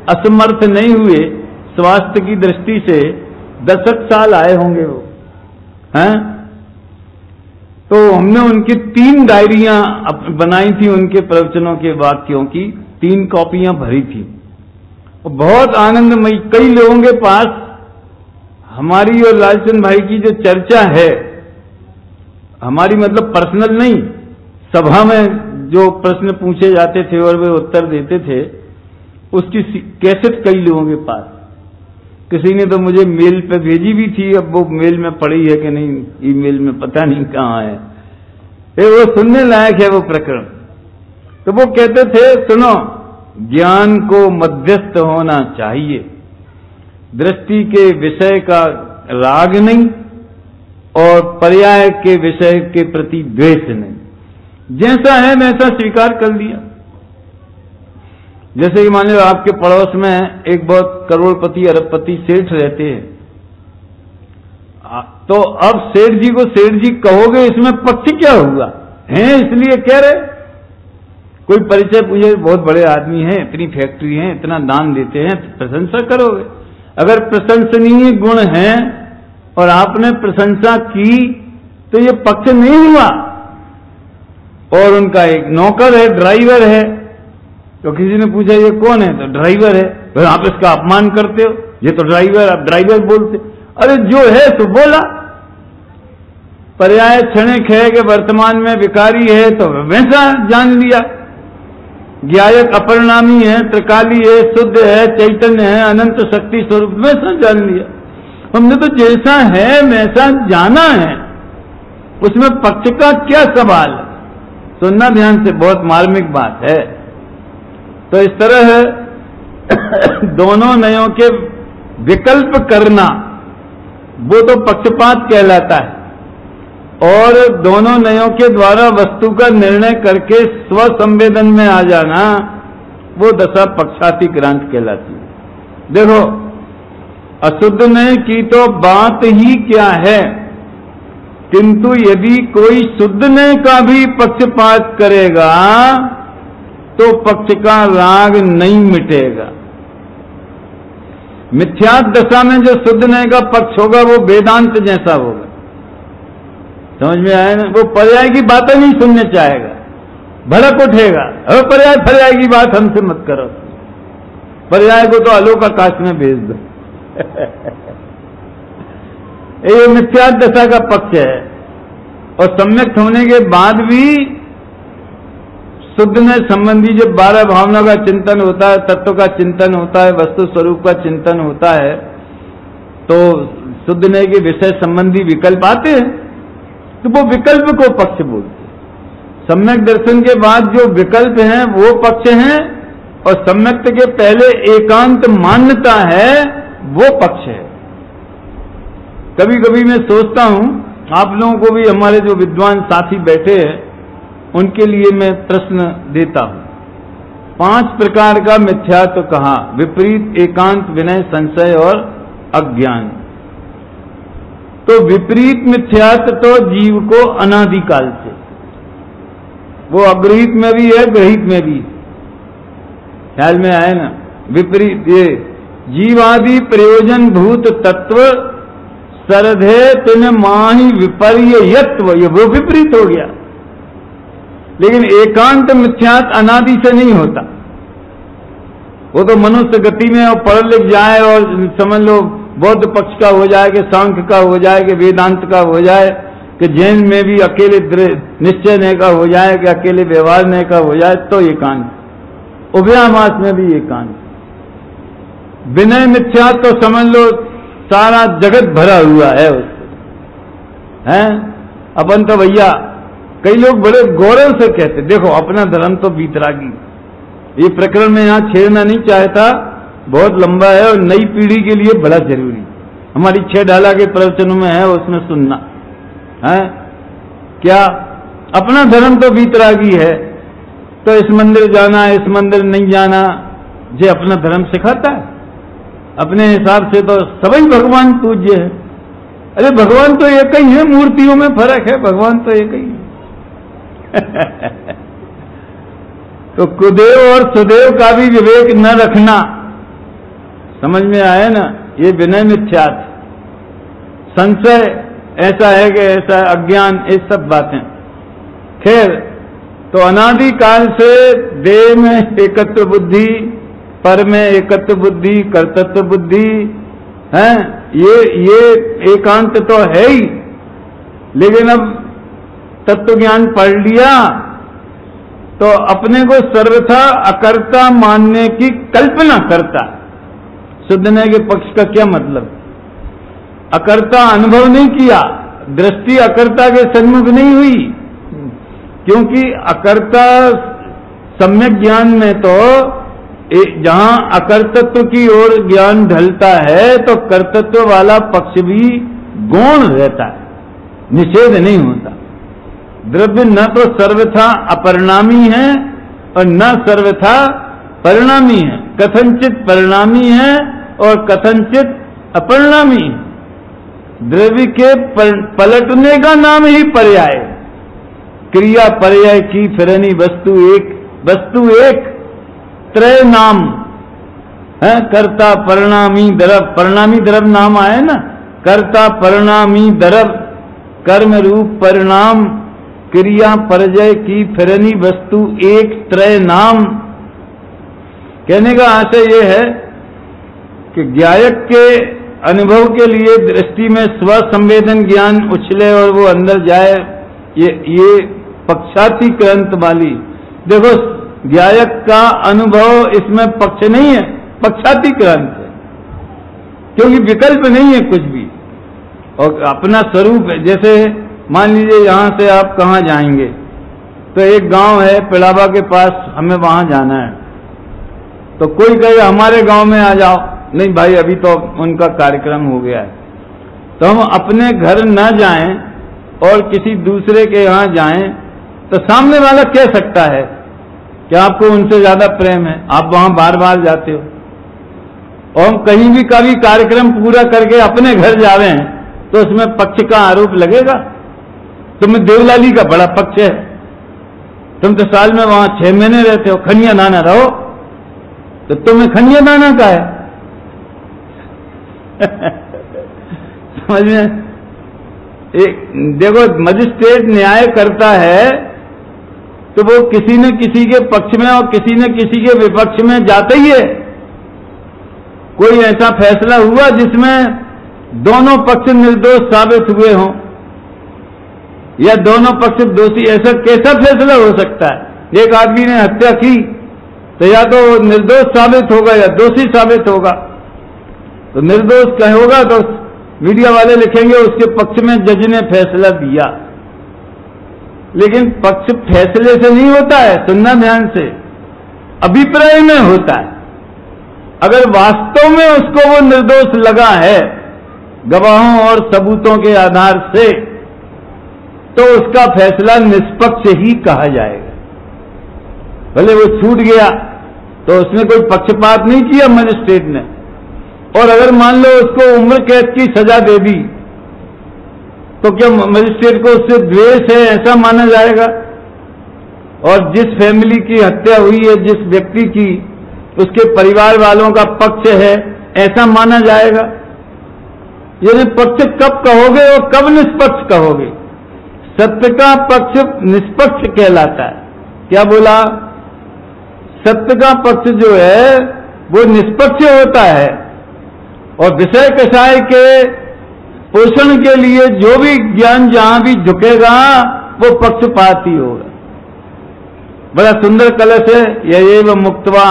असमर्थ नहीं हुए स्वास्थ्य की दृष्टि से 10 साल आए होंगे वो, हैं? तो हमने उनकी 3 डायरियां बनाई थी, उनके प्रवचनों के वाक्यों की 3 कॉपियां भरी थी, और बहुत आनंदमयी। कई लोगों के पास हमारी और लालचंद भाई की जो चर्चा है, हमारी मतलब पर्सनल नहीं, सभा में जो प्रश्न पूछे जाते थे और वे उत्तर देते थे, उसकी कैसेट कई लोगों के पास। किसी ने तो मुझे मेल पे भेजी भी थी, अब वो मेल में पड़ी है कि नहीं ईमेल में पता नहीं कहाँ है। वो सुनने लायक है वो प्रकरण। तो वो कहते थे, सुनो, ज्ञान को मध्यस्थ होना चाहिए, दृष्टि के विषय का राग नहीं और पर्याय के विषय के प्रति द्वेष नहीं, जैसा है वैसा स्वीकार कर लिया। जैसे कि मान लो आपके पड़ोस में एक बहुत करोड़पति अरबपति सेठ रहते हैं, तो अब सेठ जी को सेठ जी कहोगे, इसमें पक्ष क्या हुआ? हैं इसलिए कह रहे। कोई परिचय पूछे, बहुत बड़े आदमी हैं, इतनी फैक्ट्री है, इतना दान देते हैं, तो प्रशंसा करोगे। अगर प्रशंसनीय गुण है और आपने प्रशंसा की तो ये पक्ष नहीं हुआ। और उनका एक नौकर है, ड्राइवर है, तो किसी ने पूछा ये कौन है, तो ड्राइवर है। भाई आप इसका अपमान करते हो, ये तो ड्राइवर, आप ड्राइवर बोलते। अरे जो है तो बोला। पर्याय क्षणिक है कि वर्तमान में विकारी है तो वैसा जान लिया। ज्ञायक अपरिणामी है, त्रिकाली है, शुद्ध है, चैतन्य है, अनंत शक्ति स्वरूप, वैसा जान लिया। हमने तो जैसा है वैसा जाना है, उसमें पक्ष का क्या सवाल। सुनना ध्यान से, बहुत मार्मिक बात है। तो इस तरह दोनों नयों के विकल्प करना वो तो पक्षपात कहलाता है, और दोनों नयों के द्वारा वस्तु का निर्णय करके स्वसंवेदन में आ जाना वो दशा पक्षातिक्रांत कहलाती है। देखो, अशुद्ध नय की तो बात ही क्या है, किंतु यदि कोई शुद्ध नय का भी पक्षपात करेगा तो पक्ष का राग नहीं मिटेगा। मिथ्यात्व दशा में जो शुद्ध नय का पक्ष होगा वो वेदांत जैसा होगा। समझ में आया ना? वो पर्याय की बातें नहीं सुनने चाहेगा, भड़क उठेगा। अब पर्याय की बात हमसे मत करो, पर्याय को तो आलोक आकाश में भेज दो। ये मिथ्यात्व दशा का पक्ष है। और सम्यक होने के बाद भी शुद्ध नय संबंधी जब 12 भावना का चिंतन होता है, तत्व का चिंतन होता है, वस्तु स्वरूप का चिंतन होता है, तो शुद्ध नय के विषय संबंधी विकल्प आते हैं, तो वो विकल्प को पक्ष बोलते हैं। सम्यक दर्शन के बाद जो विकल्प हैं वो पक्ष हैं, और सम्यक्त के पहले एकांत मान्यता है वो पक्ष है। कभी कभी मैं सोचता हूं, आप लोगों को भी, हमारे जो विद्वान साथी बैठे हैं उनके लिए मैं प्रश्न देता हूं। 5 प्रकार का मिथ्यात्व कहा, विपरीत, एकांत, विनय, संशय और अज्ञान। तो विपरीत मिथ्यात्व तो जीव को अनादिकाल से, वो अग्रहित में भी है, ग्रहित में भी, ख्याल में आए ना? विपरीत, ये जीवादि प्रयोजन भूत तत्व सरधे तिन माही विपर्य यत्व, ये वो विपरीत हो गया। लेकिन एकांत मिथ्यात्व अनादि से नहीं होता। वो तो मनुष्य गति में और पढ़ लिख जाए और समझ लो बौद्ध पक्ष का हो जाए, कि सांख्य का हो जाए, कि वेदांत का हो जाए, कि जैन में भी अकेले निश्चय ने का हो जाए, कि अकेले व्यवहार ने का हो जाए, तो एकांत। उभयामास में भी एकांत। विनय मिथ्यात्व तो समझ लो सारा जगत भरा हुआ है उससे, हैं? अपन तो भैया, कई लोग बड़े गौरव से कहते, देखो अपना धर्म तो बीतरागी। ये प्रकरण में यहां छेड़ना नहीं चाहता, बहुत लंबा है और नई पीढ़ी के लिए बड़ा जरूरी। हमारी 6 ढाला के प्रवचनों में है, उसमें सुनना है। क्या अपना धर्म तो बीतरागी है, तो इस मंदिर जाना, इस मंदिर नहीं जाना, ये अपना धर्म सिखाता है। अपने हिसाब से तो सभी भगवान पूज्य है। अरे भगवान तो एक ही है, मूर्तियों में फर्क है, भगवान तो एक ही है। तो कुदेव और सुदेव का भी विवेक न रखना, समझ में आया ना? ये विनय मिथ्यात्व। संशय ऐसा है कि ऐसा है, अज्ञान, ये सब बातें। खैर, तो अनादिकाल से देह में एकत्व बुद्धि, पर में एकत्व बुद्धि, कर्तृत्व बुद्धि है, ये एकांत तो है ही। लेकिन अब तत्व ज्ञान पढ़ लिया तो अपने को सर्वथा अकर्ता मानने की कल्पना करता। शुद्ध नय के पक्ष का क्या मतलब? अकर्ता अनुभव नहीं किया, दृष्टि अकर्ता के सन्मुख नहीं हुई, क्योंकि अकर्ता सम्यक ज्ञान में तो जहां अकर्तत्व की ओर ज्ञान ढलता है तो कर्तृत्व वाला पक्ष भी गौण रहता है, निषेध नहीं होता। द्रव्य न तो सर्वथा अपरिणामी है और न सर्वथा परिणामी है, कथनचित परिणामी है और कथनचित अपरिणामी है। द्रव्य के पलटने का नाम ही पर्याय, क्रिया पर्याय की फिरनी वस्तु एक त्रय नाम है। कर्ता परिणामी द्रव नाम आए ना, कर्ता परिणामी द्रव कर्म रूप परिणाम क्रिया पर्याय की फिरनी वस्तु एक त्रय नाम। कहने का आशय यह है कि गायक के अनुभव के लिए दृष्टि में स्व संवेदन ज्ञान उछले और वो अंदर जाए, ये पक्षातिक्रांत वाली। देखो गायक का अनुभव इसमें पक्ष नहीं है, पक्षातिक्रांत है, क्योंकि विकल्प नहीं है कुछ भी और अपना स्वरूप है। जैसे मान लीजिए यहां से आप कहाँ जाएंगे, तो एक गांव है पिड़ावा के पास, हमें वहां जाना है, तो कोई कहे हमारे गांव में आ जाओ, नहीं भाई अभी तो उनका कार्यक्रम हो गया है। तो हम अपने घर न जाएं और किसी दूसरे के यहां जाएं तो सामने वाला कह सकता है कि आपको उनसे ज्यादा प्रेम है, आप वहां बार बार जाते हो। और हम कहीं भी कभी कार्यक्रम पूरा करके अपने घर जावे हैं तो उसमें पक्ष का आरोप लगेगा, तुम्हें देवलाली का बड़ा पक्ष है, तुम तो साल में वहां 6 महीने रहते हो, खनिया नाना रहो, तो तुम्हें खनिया नाना का है। समझ में? एक देखो मजिस्ट्रेट न्याय करता है तो वो किसी न किसी के पक्ष में और किसी न किसी के विपक्ष में जाता ही है। कोई ऐसा फैसला हुआ जिसमें दोनों पक्ष निर्दोष साबित हुए हों या दोनों पक्ष दोषी, ऐसा कैसा फैसला हो सकता है? एक आदमी ने हत्या की तो या तो निर्दोष साबित होगा या दोषी साबित होगा। तो निर्दोष क्या होगा तो मीडिया वाले लिखेंगे उसके पक्ष में जज ने फैसला दिया, लेकिन पक्ष फैसले से नहीं होता है, सुनना ध्यान से, अभिप्राय में होता है। अगर वास्तव में उसको वो निर्दोष लगा है गवाहों और सबूतों के आधार से, तो उसका फैसला निष्पक्ष ही कहा जाएगा। भले वो छूट गया तो उसने कोई पक्षपात नहीं किया मजिस्ट्रेट ने, और अगर मान लो उसको उम्र कैद की सजा दे दी तो क्या मजिस्ट्रेट को उससे द्वेष है ऐसा माना जाएगा? और जिस फैमिली की हत्या हुई है, जिस व्यक्ति की, उसके परिवार वालों का पक्ष है ऐसा माना जाएगा? यानी पक्ष कब कहोगे और कब निष्पक्ष कहोगे? सत्य का पक्ष निष्पक्ष कहलाता है। क्या बोला? सत्य का पक्ष जो है वो निष्पक्ष होता है और विषय कषाय के पोषण के लिए जो भी ज्ञान जहां भी झुकेगा वो पक्षपाती होगा। बड़ा सुंदर कलश है, ययेव मुक्त्वा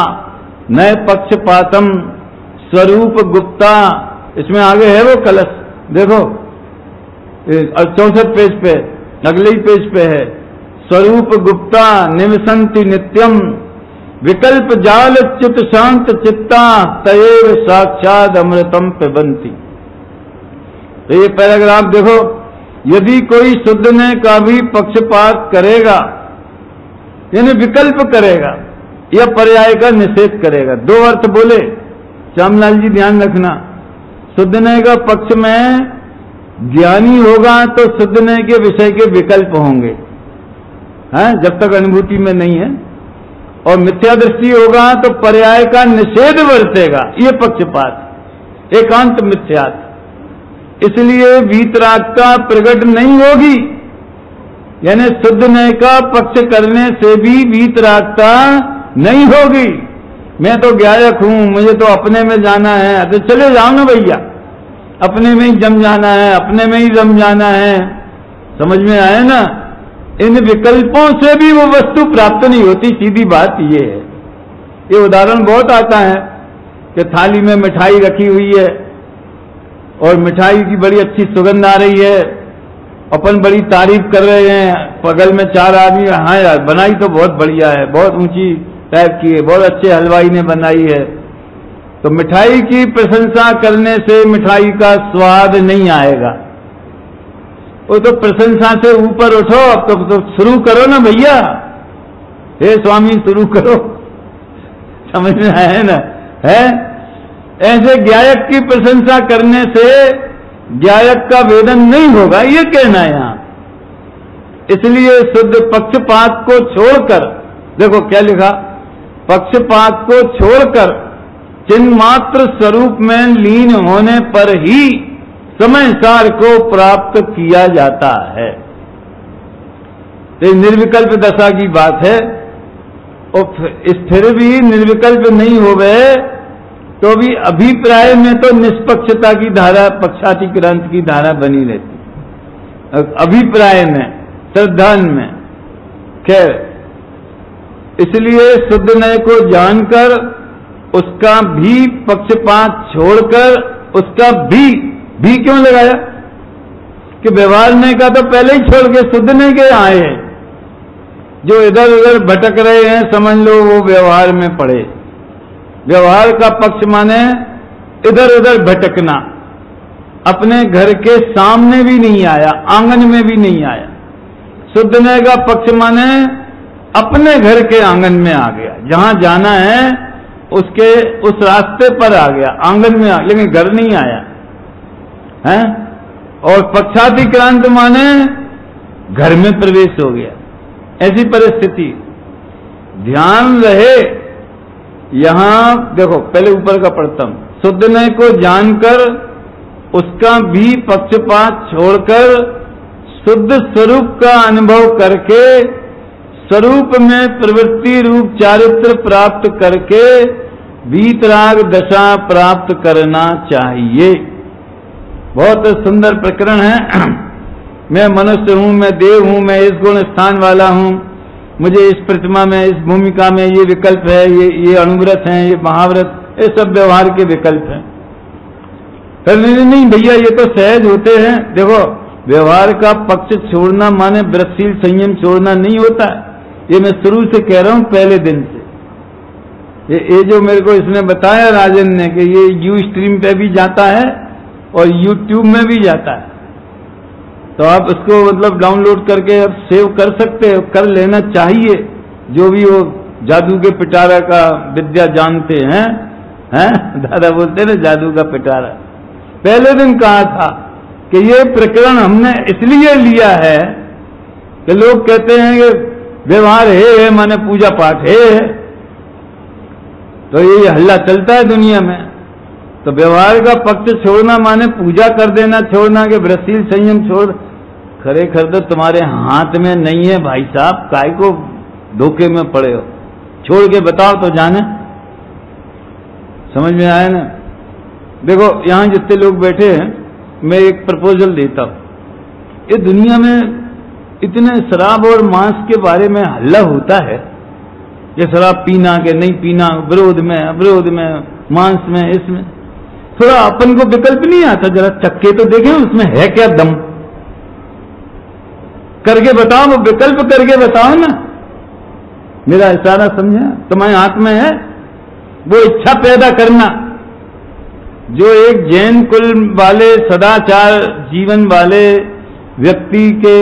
नय पक्षपातम स्वरूप गुप्ता। इसमें आगे है वो कलश, देखो 64 पेज पे, अगले ही पेज पे है, स्वरूप गुप्ता निवसंति नित्यम विकल्प जाल चित शांत चित्ता तयेव साक्षात अमृतम पिबंती। तो ये पैराग्राफ देखो, यदि कोई शुद्ध ने का भी पक्षपात करेगा यानी विकल्प करेगा या पर्याय का निषेध करेगा, दो अर्थ बोले श्यामलाल जी ध्यान रखना। शुद्ध न्याय का पक्ष में ज्ञानी होगा तो शुद्ध न्याय के विषय के विकल्प होंगे, हैं, जब तक अनुभूति में नहीं है, और मिथ्या दृष्टि होगा तो पर्याय का निषेध बरतेगा, ये पक्षपात एकांत मिथ्यात। इसलिए वीतरागता प्रकट नहीं होगी, यानी शुद्ध न्याय का पक्ष करने से भी वीतरागता नहीं होगी। मैं तो गायक हूं, मुझे तो अपने में जाना है, तो चले जाओ ना भैया, अपने में ही जम जाना है, अपने में ही रम जाना है। समझ में आया ना? इन विकल्पों से भी वो वस्तु प्राप्त नहीं होती, सीधी बात ये है। ये उदाहरण बहुत आता है कि थाली में मिठाई रखी हुई है और मिठाई की बड़ी अच्छी सुगंध आ रही है, अपन बड़ी तारीफ कर रहे हैं, बगल में 4 आदमी, हाँ यार बनाई तो बहुत बढ़िया है, बहुत ऊंची टाइप की है, बहुत अच्छे हलवाई ने बनाई है। तो मिठाई की प्रशंसा करने से मिठाई का स्वाद नहीं आएगा, वो तो प्रशंसा से ऊपर उठो, अब तो शुरू करो ना भैया, हे स्वामी शुरू करो। समझ में आया ना? है ऐसे गायक की प्रशंसा करने से गायक का वेदन नहीं होगा, ये कहना है यहां। इसलिए शुद्ध पक्षपात को छोड़कर, देखो क्या लिखा, पक्षपात को छोड़कर चिन्मात्र स्वरूप में लीन होने पर ही समय सार को प्राप्त किया जाता है। तो निर्विकल्प दशा की बात है। और फिर भी निर्विकल्प नहीं हो गए तो भी अभिप्राय में तो निष्पक्षता की धारा, पक्षातिक्रांत की धारा बनी रहती, अभिप्राय में, श्रद्धान में। खैर, इसलिए शुद्ध नय को जानकर उसका भी पक्षपात छोड़कर उसका भी क्यों लगाया कि व्यवहार नय का तो पहले ही छोड़ के शुद्ध नय के आए हैं। जो इधर उधर भटक रहे हैं समझ लो वो व्यवहार में पड़े। व्यवहार का पक्ष माने इधर उधर भटकना, अपने घर के सामने भी नहीं आया, आंगन में भी नहीं आया। शुद्ध नय का पक्ष माने अपने घर के आंगन में आ गया, जहां जाना है उसके उस रास्ते पर आ गया, आंगन में आ, लेकिन घर नहीं आया है। और पक्षातिक्रांत माने घर में प्रवेश हो गया, ऐसी परिस्थिति। ध्यान रहे यहां देखो, पहले ऊपर का पढ़ता हूं। शुद्ध नय को जानकर उसका भी पक्षपात छोड़कर शुद्ध स्वरूप का अनुभव करके स्वरूप में प्रवृत्ति रूप चारित्र प्राप्त करके वीतराग दशा प्राप्त करना चाहिए। बहुत सुंदर प्रकरण है। मैं मनुष्य हूं, मैं देव हूं, मैं इस गुण स्थान वाला हूं, मुझे इस प्रतिमा में, इस भूमिका में ये विकल्प है, ये अणुव्रत है, ये महाव्रत, ये सब व्यवहार के विकल्प हैं। नहीं भैया, ये तो सहज होते हैं। देखो, व्यवहार का पक्ष छोड़ना माने व्रतशील संयम छोड़ना नहीं होता। ये मैं शुरू से कह रहा हूं, पहले दिन से। ये जो मेरे को इसने बताया राजन ने कि ये यू स्ट्रीम पे भी जाता है और यूट्यूब में भी जाता है, तो आप उसको मतलब डाउनलोड करके अब सेव कर सकते हो, कर लेना चाहिए। जो भी वो जादू के पिटारा का विद्या जानते हैं, दादा बोलते ना जादू का पिटारा। पहले दिन कहा था कि ये प्रकरण हमने इसलिए लिया है कि लोग कहते हैं कि व्यवहार है माने पूजा पाठ है, तो ये हल्ला चलता है दुनिया में। तो व्यवहार का पक्ष छोड़ना माने पूजा कर देना छोड़ना, कि व्रतशील संयम छोड़। खरेखर तो तुम्हारे हाथ में नहीं है भाई साहब, काय को धोखे में पड़े हो। छोड़ के बताओ तो जाने। समझ में आया ना? देखो, यहां जितने लोग बैठे हैं, मैं एक प्रपोजल देता हूं। ये दुनिया में इतने शराब और मांस के बारे में हल्ला होता है, ये शराब पीना के नहीं पीना, विरोध में अविरोध में, मांस में, इसमें थोड़ा अपन को विकल्प नहीं आता। जरा चक्के तो देखें उसमें है क्या दम, करके बताओ, वो विकल्प करके बताओ ना। मेरा इशारा समझा? तुम्हारे हाथ में है वो इच्छा पैदा करना। जो एक जैन कुल वाले सदाचार जीवन वाले व्यक्ति के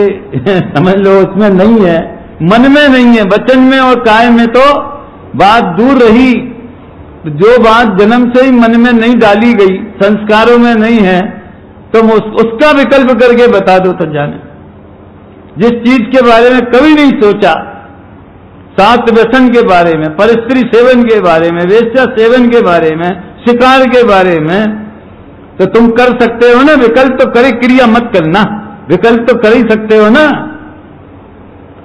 समझ लो उसमें नहीं है, मन में नहीं है, वचन में और काय में तो बात दूर रही। जो बात जन्म से ही मन में नहीं डाली गई, संस्कारों में नहीं है, तो उसका विकल्प करके बता दो तो जाने। जिस चीज के बारे में कभी नहीं सोचा, सात व्यसन के बारे में, परस्त्री सेवन के बारे में, वेश्या सेवन के बारे में, शिकार के बारे में, तो तुम कर सकते हो ना। विकल्प तो करे, क्रिया मत करना, विकल्प तो कर ही सकते हो ना।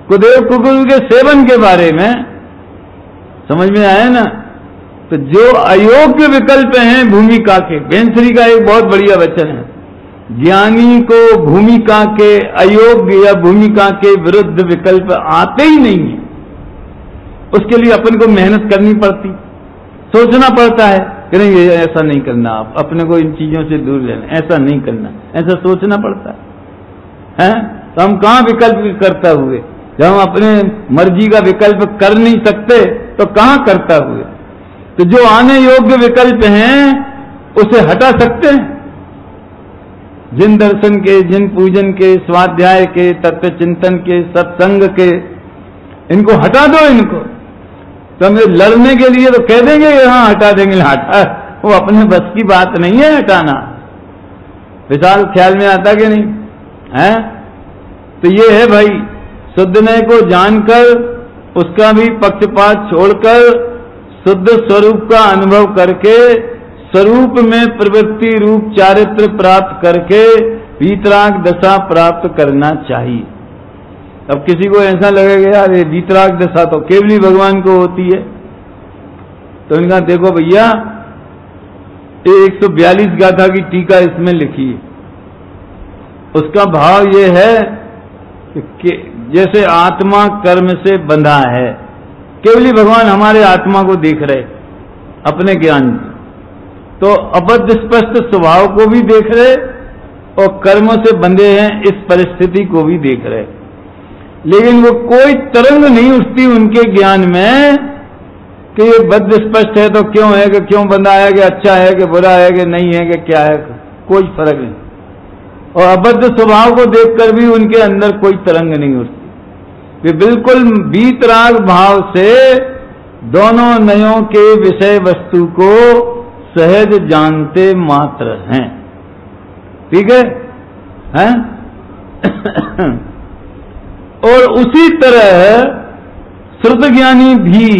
कुदेव कुकुर के सेवन के बारे में समझ में आया ना? तो जो अयोग्य विकल्प हैं भूमिका के, बेंसरी का एक बहुत बढ़िया वचन है, ज्ञानी को भूमिका के अयोग्य या भूमिका के विरुद्ध विकल्प आते ही नहीं है। उसके लिए अपन को मेहनत करनी पड़ती, सोचना पड़ता है कि नहीं ये ऐसा नहीं करना, आप अपने को इन चीजों से दूर लेना, ऐसा नहीं करना, ऐसा सोचना पड़ता है। तो हम कहां विकल्प करता हुए? जब हम अपने मर्जी का विकल्प कर नहीं सकते तो कहां करता हुए? तो जो आने योग्य विकल्प हैं उसे हटा सकते हैं। जिन दर्शन के, जिन पूजन के, स्वाध्याय के, तत्व चिंतन के, सत्संग के, इनको हटा दो। इनको तो हमें लड़ने के लिए तो कह देंगे हाँ हटा देंगे, हटा, वो अपने बस की बात नहीं है हटाना। विशाल ख्याल में आता कि नहीं है? तो ये है भाई, शुद्धने को जानकर उसका भी पक्षपात छोड़कर शुद्ध स्वरूप का अनुभव करके स्वरूप में प्रवृत्ति रूप चारित्र प्राप्त करके वीतराग दशा प्राप्त करना चाहिए। अब किसी को ऐसा लगेगा यार ये वीतराग दशा तो केवली भगवान को होती है, तो इनका देखो भैया 142 गाथा की टीका इसमें लिखी है। उसका भाव ये है कि जैसे आत्मा कर्म से बंधा है, केवली भगवान हमारे आत्मा को देख रहे अपने ज्ञान से, तो अबद्ध स्पष्ट स्वभाव को भी देख रहे और कर्मों से बंधे हैं इस परिस्थिति को भी देख रहे, लेकिन वो कोई तरंग नहीं उठती उनके ज्ञान में कि ये बद्ध स्पष्ट है तो क्यों है, कि क्यों बंधा है, कि अच्छा है कि बुरा है कि नहीं है कि क्या है, कोई फर्क नहीं। और अबद्ध स्वभाव को देखकर भी उनके अंदर कोई तरंग नहीं उठती, वे बिल्कुल वीतराग भाव से दोनों नयों के विषय वस्तु को सहज जानते मात्र हैं। ठीक है, हैं? और उसी तरह श्रुत ज्ञानी भी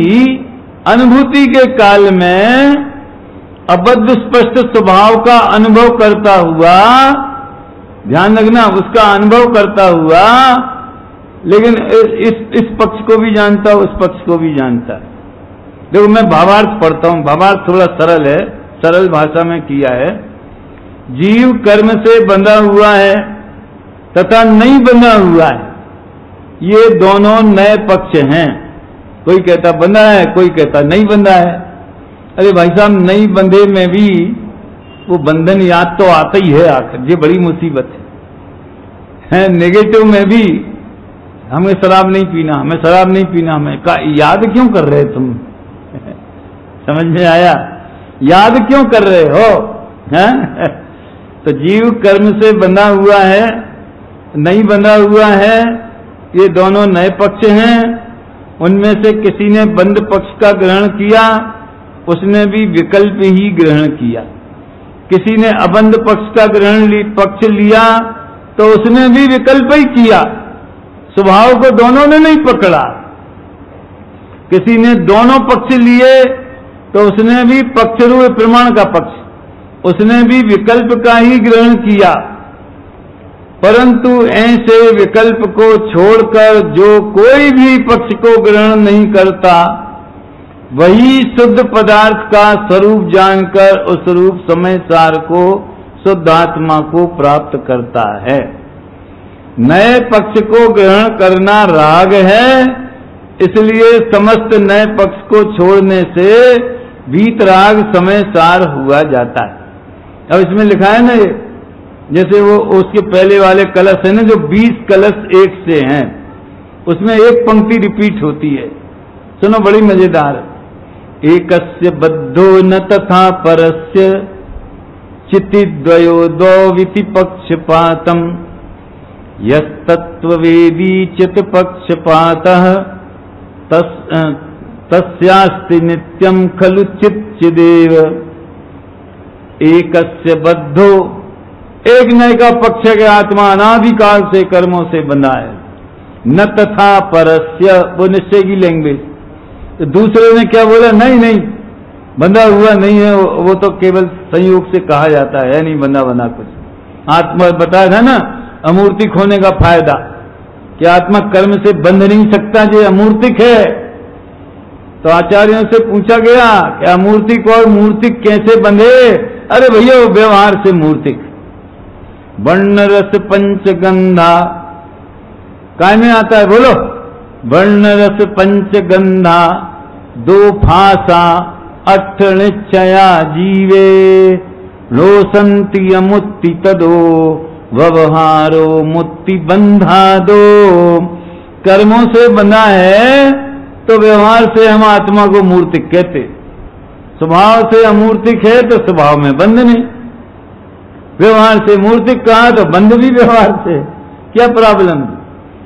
अनुभूति के काल में अबद्ध स्पष्ट स्वभाव का अनुभव करता हुआ, ध्यान रखना, उसका अनुभव करता हुआ, लेकिन इस पक्ष को भी जानता है, उस पक्ष को भी जानता है। देखो मैं भावार्थ पढ़ता हूं, भावार्थ थोड़ा सरल है, सरल भाषा में किया है। जीव कर्म से बंधा हुआ है तथा नहीं बंधा हुआ है, ये दोनों नए पक्ष हैं। कोई कहता बंधा है, कोई कहता नहीं बंधा है। अरे भाई साहब, नहीं बंधे में भी वो बंधन याद तो आता ही है आखिर, ये बड़ी मुसीबत है। नेगेटिव में भी हमें शराब नहीं पीना, हमें शराब नहीं पीना, हमें याद क्यों कर रहे तुम? समझ में आया? याद क्यों कर रहे हो? हैं? तो जीव कर्म से बंधा हुआ है, नहीं बंधा हुआ है, ये दोनों नए पक्ष हैं। उनमें से किसी ने बंध पक्ष का ग्रहण किया, उसने भी विकल्प ही ग्रहण किया। किसी ने अबंध पक्ष का पक्ष लिया तो उसने भी विकल्प ही किया, स्वभाव को दोनों ने नहीं पकड़ा। किसी ने दोनों पक्ष लिए तो उसने भी पक्षरूप प्रमाण का पक्ष, उसने भी विकल्प का ही ग्रहण किया। परंतु ऐसे विकल्प को छोड़कर जो कोई भी पक्ष को ग्रहण नहीं करता, वही शुद्ध पदार्थ का स्वरूप जानकर उस रूप समय सार को, शुद्ध आत्मा को प्राप्त करता है। नए पक्ष को ग्रहण करना राग है, इसलिए समस्त नए पक्ष को छोड़ने से वीतराग समय सार हुआ जाता है। अब इसमें लिखा है ना, ये जैसे वो उसके पहले वाले कलश है ना, जो 20 कलश एक से हैं, उसमें एक पंक्ति रिपीट होती है, सुनो बड़ी मजेदार। एकस्य बद्धो न तथा परस्य चित्तिद्वयो द्वौविति पक्षपातम यस्तत्ववेदी चित पक्षपातः तस्यास्ति नित्यं खलु चिदेव। एकस्य बद्धो, एक नए का पक्ष के आत्मा अनादिकाल से कर्मों से बंधा है। न तथा परस्य, वो निश्चय की लैंग्वेज। तो दूसरे ने क्या बोला? नहीं नहीं, बंधा हुआ नहीं है, वो तो केवल संयोग से कहा जाता है, नहीं बंधा बना कुछ। आत्मा बताया था ना अमूर्तिक होने का फायदा, कि आत्मा कर्म से बंध नहीं सकता, जो अमूर्तिक है। तो आचार्यों से पूछा गया कि अमूर्तिक और मूर्तिक कैसे बंधे? अरे भैया वो व्यवहार से मूर्तिक। वर्ण रस पंचगंधा काय में आता है? बोलो। वर्ण रस पंचगंधा दो फासा अठ निश्चया जीवे रोसंती अमुत्ति तदो व्यवहारो मुक्ति बंधा दो। कर्मों से बंधा है तो व्यवहार से हम आत्मा को मूर्तिक कहते, स्वभाव से अमूर्तिक है तो स्वभाव में बंध नहीं। व्यवहार से मूर्तिक कहा तो बंध भी व्यवहार से, क्या प्रॉब्लम?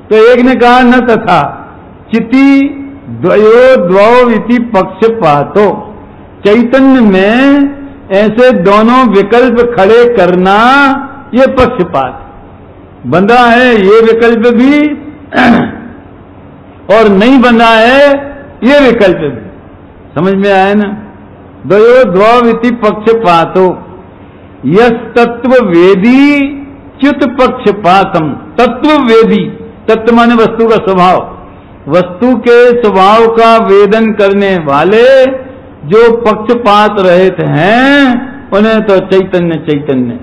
तो एक ने कहा न तथा चिति द्वयो द्वौ इति पक्षपातो, चैतन्य में ऐसे दोनों विकल्प खड़े करना ये पक्षपात। बंधा है ये विकल्प भी और नहीं बना है ये विकल्प भी। समझ में आया ना? द्वयो द्वविति पक्षपातो यस तत्व वेदी च्युत पक्षपातम। तत्व वेदी, तत्व माने वस्तु का स्वभाव, वस्तु के स्वभाव का वेदन करने वाले जो पक्षपात रहित हैं उन्हें तो चैतन्य चैतन्य,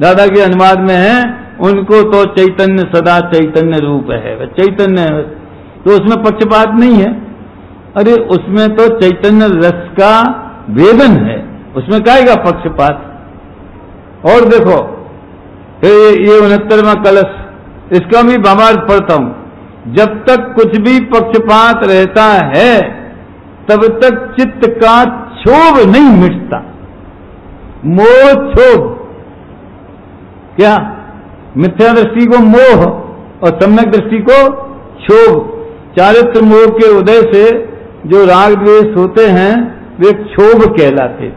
दादा के अनुवाद में है, उनको तो चैतन्य सदा चैतन्य रूप है, वह चैतन्य है, तो उसमें पक्षपात नहीं है। अरे उसमें तो चैतन्य रस का वेदन है, उसमें काहेगा पक्षपात। और देखो ये 69वां कलश, इसका भी भावार्थ पढ़ता हूं। जब तक कुछ भी पक्षपात रहता है तब तक चित्त का क्षोभ नहीं मिटता। मोह क्षोभ, क्या? मिथ्या दृष्टि को मोह और सम्यक दृष्टि को क्षोभ। चारित्र मोह के उदय से जो राग द्वेष होते हैं वे क्षोभ कहलाते,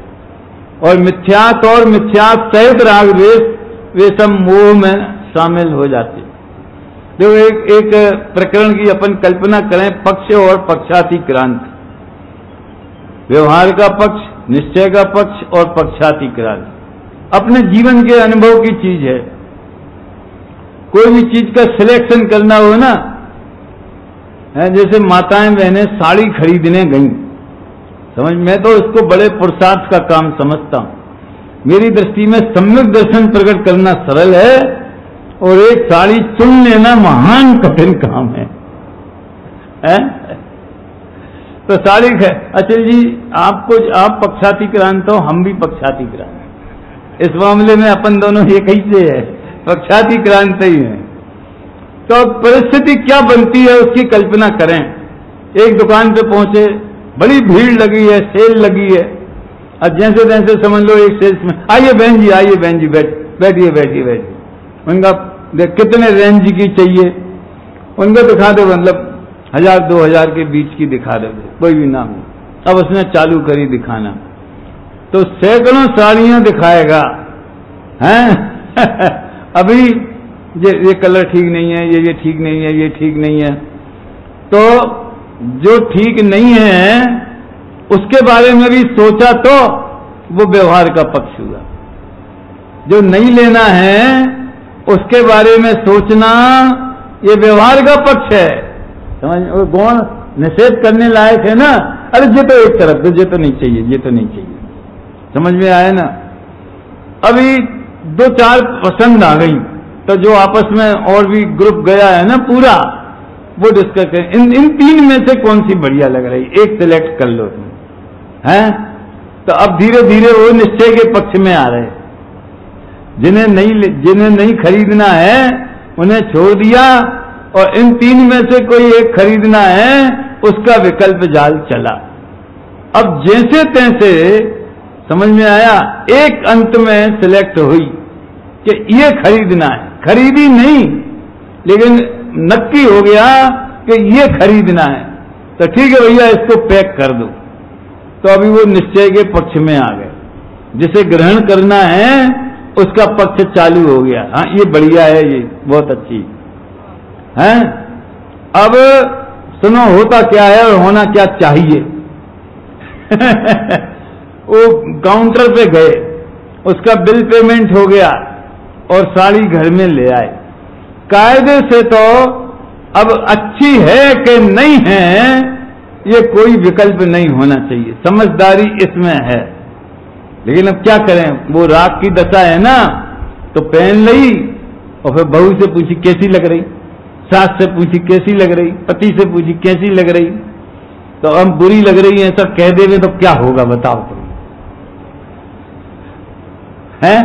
और मिथ्यात और मिथ्यात सहित राग द्वेष वे सब मोह में शामिल हो जाते। जो एक प्रकरण की अपन कल्पना करें, पक्ष और पक्षातिक्रांत, व्यवहार का पक्ष, निश्चय का पक्ष और पक्षातिक्रांत अपने जीवन के अनुभव की चीज है। कोई भी चीज का सिलेक्शन करना हो ना, जैसे माताएं बहनें साड़ी खरीदने गईं, समझ, मैं तो इसको बड़े पुरुषार्थ का काम समझता हूं। मेरी दृष्टि में सम्यक दर्शन प्रकट करना सरल है और एक साड़ी चुन लेना महान कठिन काम है? तो साड़ी अचल जी आप पक्षातिक्रांत हो, हम भी पक्षातिक्रांत। इस मामले में अपन दोनों एक ही से है, पक्षातिक्रांत ही है। तो परिस्थिति क्या बनती है उसकी कल्पना करें। एक दुकान पे पहुंचे, बड़ी भीड़ लगी है, सेल लगी है, और जैसे तैसे समझ लो एक सेल्स में, आइए बहन जी, आइए बहन जी, बैठिए बैठिए बैठिए। उनका कितने रेंज की चाहिए, उनको दिखा दो, मतलब 1000-2000 के बीच की दिखा दो, कोई भी नाम नहीं। अब उसने चालू करी दिखाना, तो सैकड़ों साड़ियां दिखाएगा हैं। अभी ये कलर ठीक नहीं है, ये ठीक नहीं है, ये ठीक नहीं है। तो जो ठीक नहीं है उसके बारे में भी सोचा तो वो व्यवहार का पक्ष हुआ। जो नहीं लेना है उसके बारे में सोचना ये व्यवहार का पक्ष है। समझ, वो गौण निषेध करने लायक है ना। अरे ये तो एक तरफ, तो ये तो नहीं चाहिए, ये तो नहीं चाहिए। समझ में आया ना? अभी 2-4 पसंद आ गई तो जो आपस में और भी ग्रुप गया है ना पूरा, वो डिस्कस करें इन 3 में से कौन सी बढ़िया लग रही, एक सिलेक्ट कर लो तुम, हैं? तो अब धीरे धीरे वो निश्चय के पक्ष में आ रहे। जिन्हें नहीं खरीदना है उन्हें छोड़ दिया, और इन 3 में से कोई एक खरीदना है उसका विकल्प जाल चला। अब जैसे तैसे समझ में आया, एक अंत में सिलेक्ट हुई कि ये खरीदना है, खरीदी नहीं लेकिन नक्की हो गया कि ये खरीदना है, तो ठीक है भैया इसको पैक कर दो। तो अभी वो निश्चय के पक्ष में आ गए, जिसे ग्रहण करना है उसका पक्ष चालू हो गया। हाँ ये बढ़िया है, ये बहुत अच्छी है। अब सुनो होता क्या है और होना क्या चाहिए। वो काउंटर पे गए, उसका बिल पेमेंट हो गया और साड़ी घर में ले आए। कायदे से तो अब अच्छी है कि नहीं है ये कोई विकल्प नहीं होना चाहिए, समझदारी इसमें है। लेकिन अब क्या करें, वो राग की दशा है ना, तो पहन ली और फिर बहू से पूछी कैसी लग रही, सास से पूछी कैसी लग रही, पति से पूछी कैसी लग रही। तो हम बुरी लग रही है ऐसा कह देवे तो क्या होगा बताओ तुम, हैं?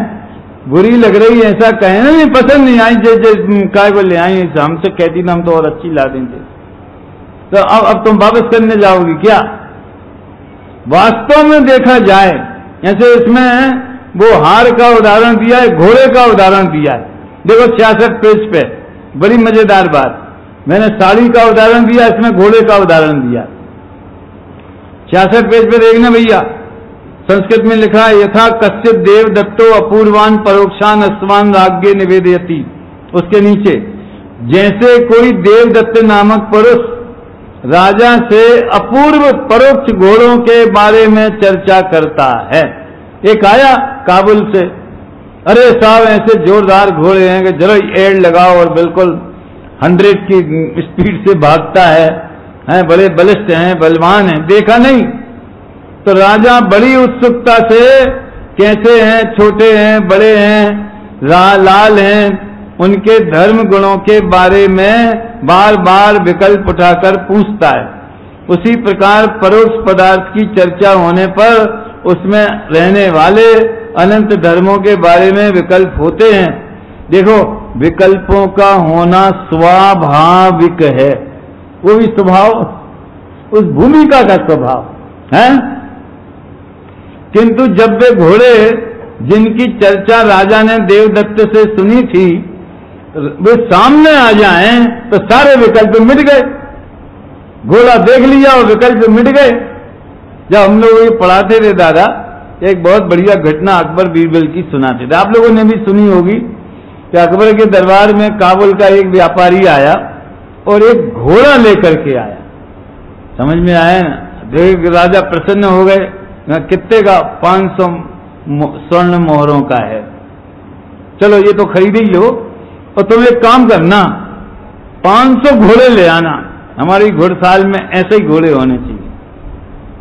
बुरी लग रही है ऐसा कहे ना, नहीं पसंद नहीं आई, काय को ले आई, हमसे कहती ना हम तो और अच्छी ला देंगे। तो अब तुम वापस करने जाओगी क्या? वास्तव में देखा जाए, ऐसे इसमें वो हार का उदाहरण दिया है, घोड़े का उदाहरण दिया है। देखो 66 पेज पे बड़ी मजेदार बात, मैंने साड़ी का उदाहरण दिया, इसमें घोड़े का उदाहरण दिया। 66 पेज पे देखना भैया, संस्कृत में लिखा है, यथा कश्चित देव दत्तो अपूर्वान परोक्षान अस्वान राज्ञे निवेदयति। उसके नीचे, जैसे कोई देवदत्त नामक पुरुष राजा से अपूर्व परोक्ष घोड़ों के बारे में चर्चा करता है। एक आया काबुल से, अरे साहब ऐसे जोरदार घोड़े हैं कि जरा एड लगाओ और बिल्कुल 100 की स्पीड से भागता है, बड़े बलिष्ठ हैं, बलवान हैं, देखा नहीं? तो राजा बड़ी उत्सुकता से कैसे हैं, छोटे हैं, बड़े हैं, लाल हैं, उनके धर्म गुणों के बारे में बार बार विकल्प उठाकर पूछता है। उसी प्रकार परोक्ष पदार्थ की चर्चा होने पर उसमें रहने वाले अनंत धर्मों के बारे में विकल्प होते हैं। देखो, विकल्पों का होना स्वाभाविक है, वो भी स्वभाव, उस भूमिका का स्वभाव है। किंतु जब वे घोड़े जिनकी चर्चा राजा ने देवदत्त से सुनी थी वे सामने आ जाएं तो सारे विकल्प मिट गए। घोड़ा देख लिया और विकल्प मिट गए। जब हम लोग ये पढ़ाते थे दादा, एक बहुत बढ़िया घटना अकबर बीरबल की सुनाते थे, आप लोगों ने भी सुनी होगी कि अकबर के दरबार में काबुल का एक व्यापारी आया और एक घोड़ा लेकर के आया। समझ में आया ना? देख राजा प्रसन्न हो गए। कितने का? 500 स्वर्ण मोहरों का है। चलो ये तो खरीद ही लो, और तुम एक काम करना, 500 घोड़े ले आना, हमारी घुड़साल में ऐसे ही घोड़े होने चाहिए।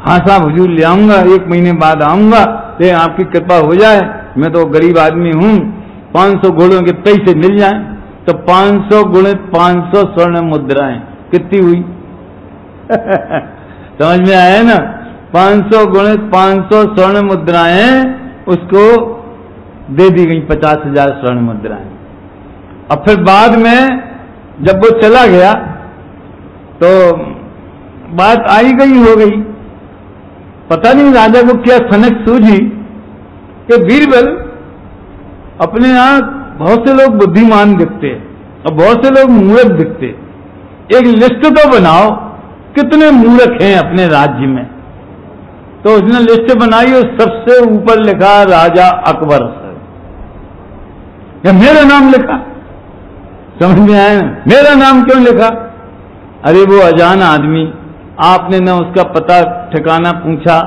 हाँ साहब हुजूर ले आऊंगा, 1 महीने बाद आऊंगा, ये आपकी कृपा हो जाए, मैं तो गरीब आदमी हूं, 500 घोड़ों के पैसे मिल जाएं। तो 500 गुणित 500 स्वर्ण मुद्राएं कितनी हुई? समझ में आया ना? 500 गुणित 500 स्वर्ण मुद्राएं उसको दे दी गई, 50,000 स्वर्ण मुद्राएं। अब फिर बाद में जब वो चला गया तो बात आई गई हो गई। पता नहीं राजा को क्या सनक सूझी कि बीरबल, अपने यहां बहुत से लोग बुद्धिमान दिखते और बहुत से लोग मूर्ख दिखते, एक लिस्ट तो बनाओ कितने मूर्ख हैं अपने राज्य में। तो उसने लिस्ट बनाई और सबसे ऊपर लिखा राजा अकबर सर, या मेरा नाम लिखा। समझ में आया? मेरा नाम क्यों लिखा? अरे वो अजान आदमी, आपने न उसका पता ठिकाना पूछा,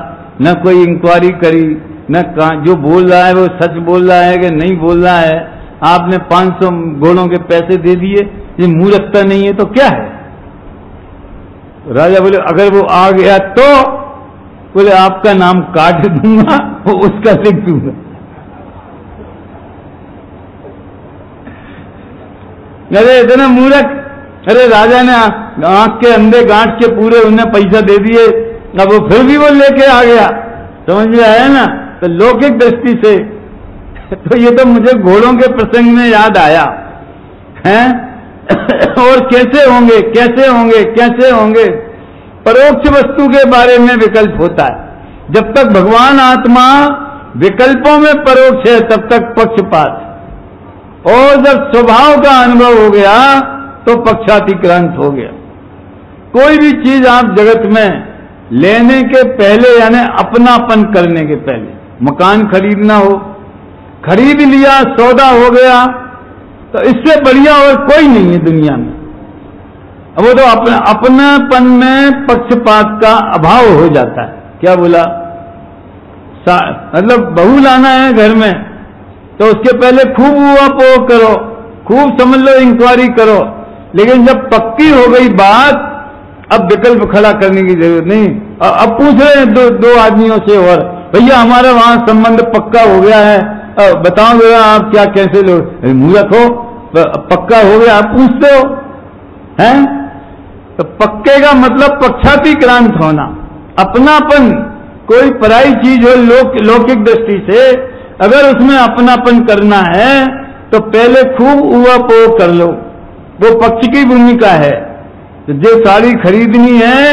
न कोई इंक्वायरी करी, न जो बोल रहा है वो सच बोल रहा है कि नहीं बोल रहा है, आपने 500 घोड़ों के पैसे दे दिए, ये मूर्खता नहीं है तो क्या है? राजा बोले अगर वो आ गया तो बोले आपका नाम काट दूंगा, वो उसका लिख दूंगा। अरे इतना मूर्ख! अरे राजा ने आंख के अंधे गांठ के पूरे उन्हें पैसा दे दिए, अब वो फिर भी वो लेके आ गया। समझ में आया ना? तो लौकिक दृष्टि से तो ये तो मुझे घोड़ों के प्रसंग में याद आया हैं। और कैसे होंगे, कैसे होंगे, कैसे होंगे? परोक्ष वस्तु के बारे में विकल्प होता है। जब तक भगवान आत्मा विकल्पों में परोक्ष है तब तक पक्षपात, और जब स्वभाव का अनुभव हो गया तो पक्षातिक्रांत हो गया। कोई भी चीज आप जगत में लेने के पहले यानी अपनापन करने के पहले, मकान खरीदना हो, खरीद लिया, सौदा हो गया, तो इससे बढ़िया और कोई नहीं है दुनिया में। अब वो तो अपनापन में पक्षपात का अभाव हो जाता है। क्या बोला? मतलब बहू लाना है घर में तो उसके पहले खूब ऊहापोह करो, खूब समझ लो, इंक्वायरी करो, लेकिन जब पक्की हो गई बात अब विकल्प खड़ा करने की जरूरत नहीं। अब पूछ रहे हैं दो आदमियों से, और भैया हमारा वहां संबंध पक्का हो गया है, बताओ जरा आप क्या कैसे लोग? मूर्ख हो, पक्का हो गया आप पूछते हो हैं? तो पक्के का मतलब पक्षातिक्रांत होना, अपनापन। कोई पराई चीज हो लौकिक दृष्टि से अगर उसमें अपनापन करना है तो पहले खूब ऊहापोह कर लो, वो पक्ष की भूमिका है। तो जो साड़ी खरीदनी है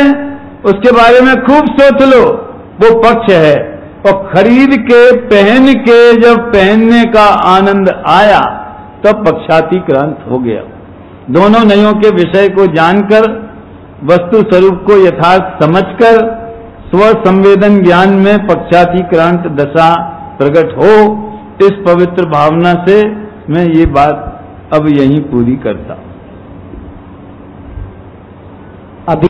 उसके बारे में खूब सोच लो, वो पक्ष है। और खरीद के पहन के जब पहनने का आनंद आया तब पक्षातिक्रांत हो गया। दोनों नयों के विषय को जानकर, वस्तु स्वरूप को यथार्थ समझकर स्व संवेदन ज्ञान में पक्षातिक्रांत दशा प्रकट हो, इस पवित्र भावना से मैं ये बात अब यहीं पूरी करता हूं। अभी